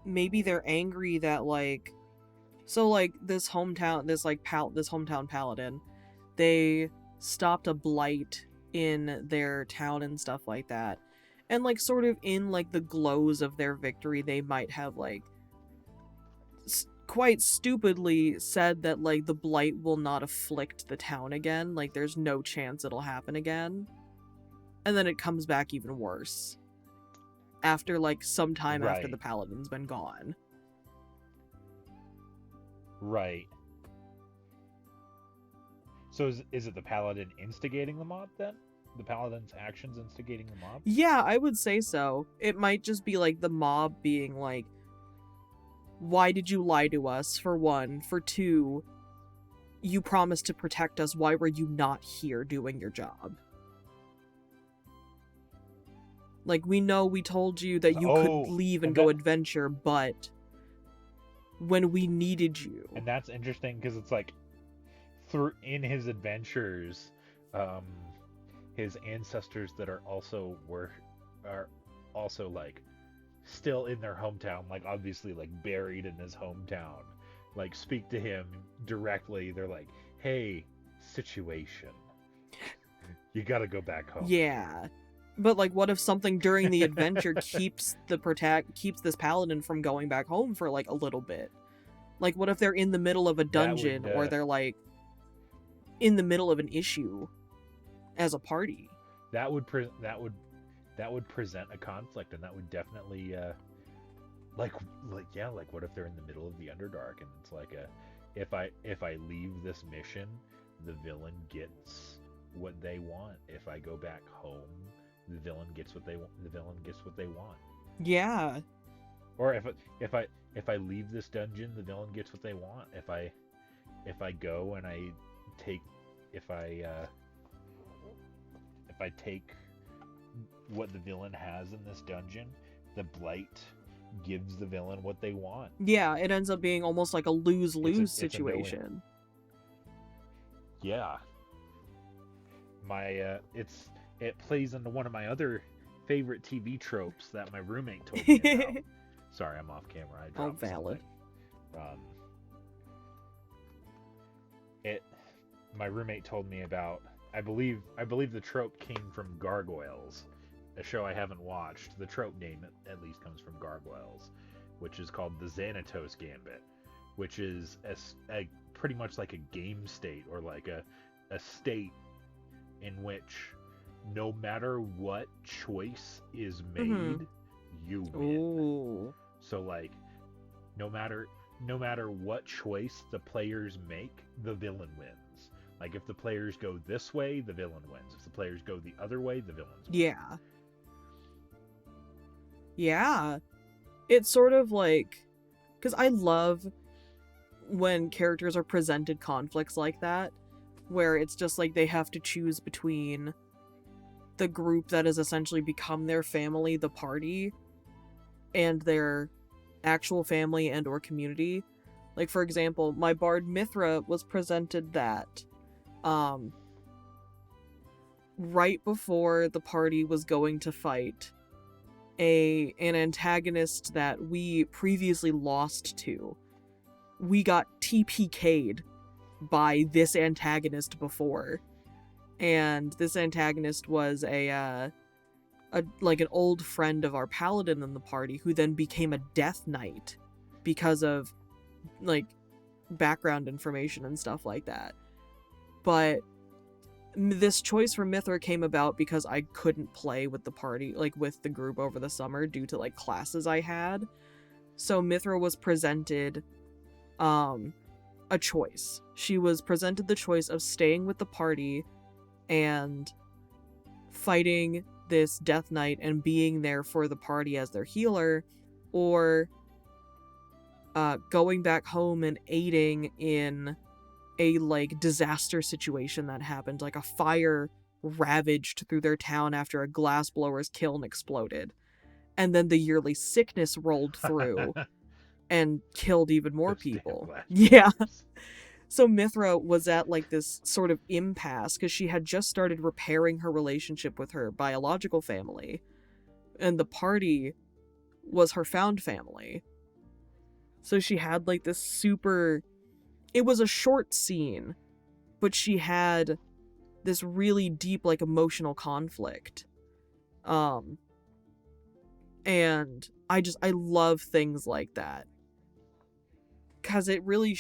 Maybe they're angry that like, so like this hometown paladin, they stopped a blight in their town and stuff like that, and like sort of in like the glows of their victory, they might have like quite stupidly said that like the blight will not afflict the town again, like there's no chance it'll happen again. and then it comes back even worse after like some time after Right. the Paladin's been gone. Right. So is it the Paladin instigating the mob then? The Paladin's actions instigating the mob? Yeah, I would say so. It might just be like the mob being like, why did you lie to us, for one? For two, you promised to protect us. Why were you not here doing your job? Like, we know we told you that you could leave and go adventure, but when we needed you... And that's interesting, because it's like, in his adventures, his ancestors that are also like still in their hometown, like obviously like buried in his hometown, like speak to him directly. They're like, hey, situation, you gotta go back home. Yeah, but like, what if something during the adventure keeps this paladin from going back home for like a little bit? Like, what if they're in the middle of a dungeon, or they're like in the middle of an issue as a party? That would present a conflict, and that would definitely like what if they're in the middle of the Underdark, and it's like if I leave this mission, the villain gets what they want. If I go back home, the villain gets what they want. Yeah. Or if I leave this dungeon, the villain gets what they want. If I go and I take if I take what the villain has in this dungeon, the blight gives the villain what they want. Yeah, it ends up being almost like a lose-lose situation. Yeah. It plays into one of my other favorite TV tropes that my roommate told me about. Sorry, I'm off camera. I dropped valid. My roommate told me about. I believe the trope came from Gargoyles, a show I haven't watched. The trope name at least comes from Gargoyles, which is called the Xanatos Gambit, which is a pretty much like a game state, or like a state in which no matter what choice is made, you win. Ooh. So like no matter what choice the players make, the villain wins. Like, if the players go this way, the villain wins. If the players go the other way, the villains win. Yeah. Yeah. It's sort of like... Because I love when characters are presented conflicts like that, where it's just like they have to choose between the group that has essentially become their family, the party, and their actual family and or community. Like, for example, my bard Mithra was presented that right before the party was going to fight an antagonist that we previously lost to. We got TPK'd by this antagonist before, and this antagonist was an old friend of our paladin in the party, who then became a death knight because of like background information and stuff like that. But this choice for Mithra came about because I couldn't play with the party, like with the group over the summer due to like classes I had. So Mithra was presented a choice. She was presented the choice of staying with the party and fighting this death knight and being there for the party as their healer, or going back home and aiding in a like disaster situation that happened, like a fire ravaged through their town after a glassblower's kiln exploded, and then the yearly sickness rolled through and killed even more people. Yeah. So Mithra was at like this sort of impasse because she had just started repairing her relationship with her biological family, and the party was her found family. So she had like this super... It was a short scene, but she had this really deep, like, emotional conflict. And I love things like that. Because it really,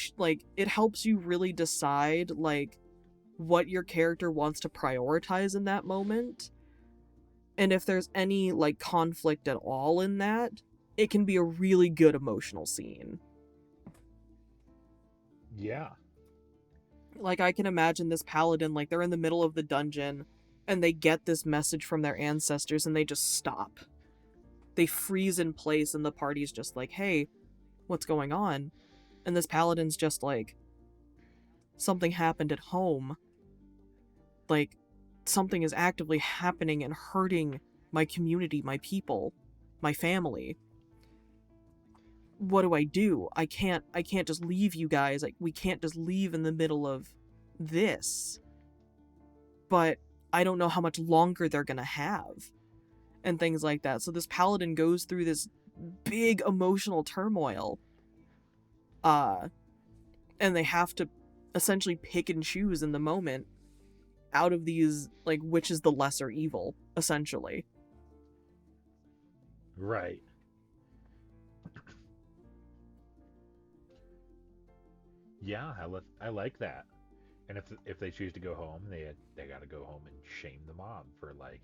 it helps you really decide, like, what your character wants to prioritize in that moment. And if there's any, like, conflict at all in that, it can be a really good emotional scene. Yeah. Like, I can imagine this paladin, like, they're in the middle of the dungeon, and they get this message from their ancestors, and they just stop. They freeze in place, and the party's just like, hey, what's going on? And this paladin's just like, something happened at home. Like, something is actively happening and hurting my community, my people, my family. What do? I can't just leave you guys. Like, we can't just leave in the middle of this. But I don't know how much longer they're gonna have. And things like that. So this paladin goes through this big emotional turmoil. And they have to essentially pick and choose in the moment out of these, like, which is the lesser evil, essentially. Right. Yeah, I like that. And if they choose to go home, they got to go home and shame the mob for, like,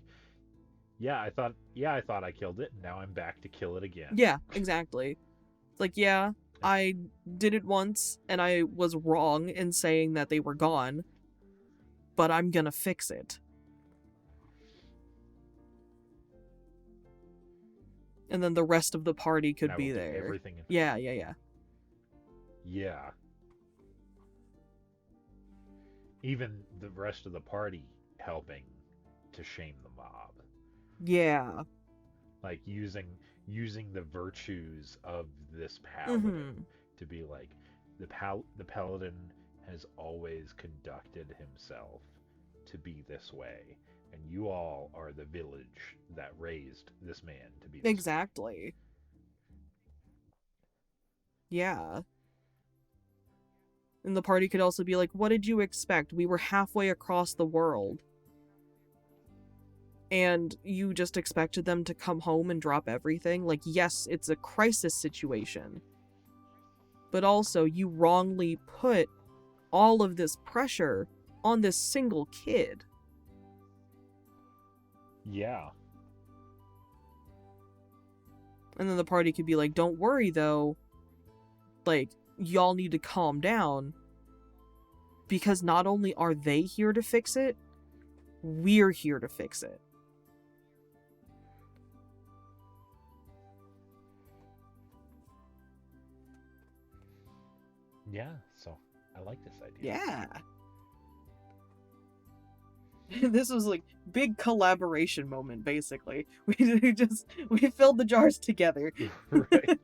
I thought I killed it, and now I'm back to kill it again. Yeah, exactly. It's like, yeah, I did it once, and I was wrong in saying that they were gone, but I'm gonna fix it. And then the rest of the party could be there. Everything. Yeah. Yeah. Even the rest of the party helping to shame the mob. Yeah. Like using the virtues of this paladin to be like, the paladin has always conducted himself to be this way, and you all are the village that raised this man to be this exactly way. Yeah. And the party could also be like, what did you expect? We were halfway across the world. And you just expected them to come home and drop everything? Like, yes, it's a crisis situation. But also, you wrongly put all of this pressure on this single kid. Yeah. And then the party could be like, don't worry, though. Like, y'all need to calm down. Because not only are they here to fix it, we're here to fix it. Yeah, so I like this idea. Yeah. This was like big collaboration moment, basically. We filled the jars together. Right.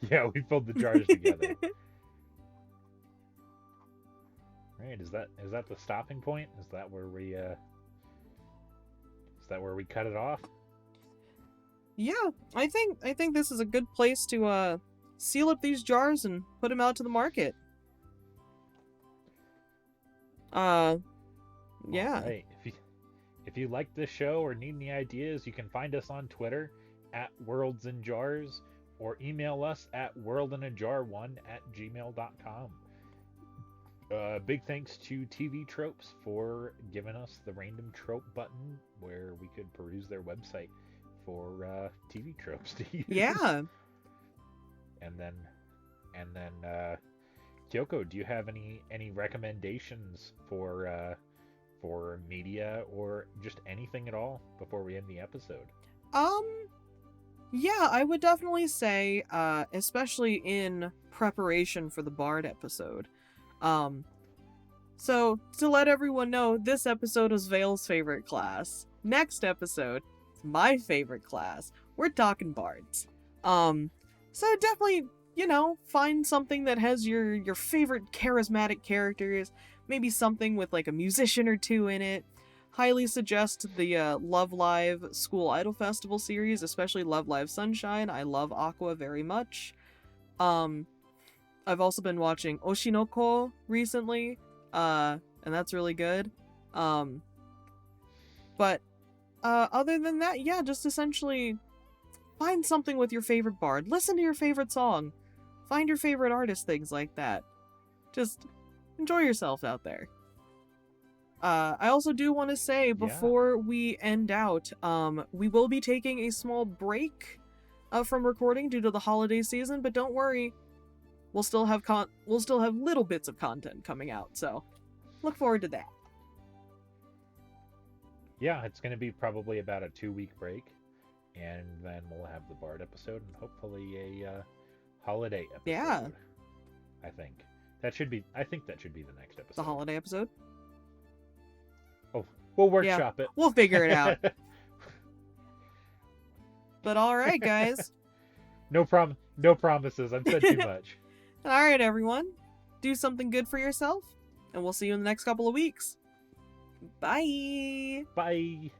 Yeah, we filled the jars together. Right, is that the stopping point? Is that where we cut it off? Yeah, I think this is a good place to seal up these jars and put them out to the market. Yeah. Right. If you like this show or need any ideas, you can find us on Twitter at worldsinjars or email us at worldinajar1@gmail.com. Big thanks to TV Tropes for giving us the random trope button where we could peruse their website for TV tropes to use. Yeah. And then Kyoko, do you have any recommendations for media or just anything at all before we end the episode? Yeah, I would definitely say, especially in preparation for the Bard episode. So to let everyone know, this episode was Vale's favorite class. Next episode, it's my favorite class. We're talking Bards. So definitely, find something that has your favorite charismatic characters, maybe something with like a musician or two in it. Highly suggest the Love Live School Idol Festival series, especially Love Live Sunshine. I love Aqua very much. I've also been watching Oshinoko recently, and that's really good. But other than that, yeah, just essentially find something with your favorite bard. Listen to your favorite song. Find your favorite artist, things like that. Just enjoy yourself out there. I also do want to say before we end out, we will be taking a small break from recording due to the holiday season, but don't worry, we'll still have little bits of content coming out, so look forward to that. Yeah, it's going to be probably about a 2-week break, and then we'll have the Bard episode and hopefully a holiday episode. Yeah. I think that should be the next episode. The holiday episode? Oh, we'll workshop it. We'll figure it out. But all right, guys. No promises. I've said too much. All right, everyone. Do something good for yourself, and we'll see you in the next couple of weeks. Bye. Bye.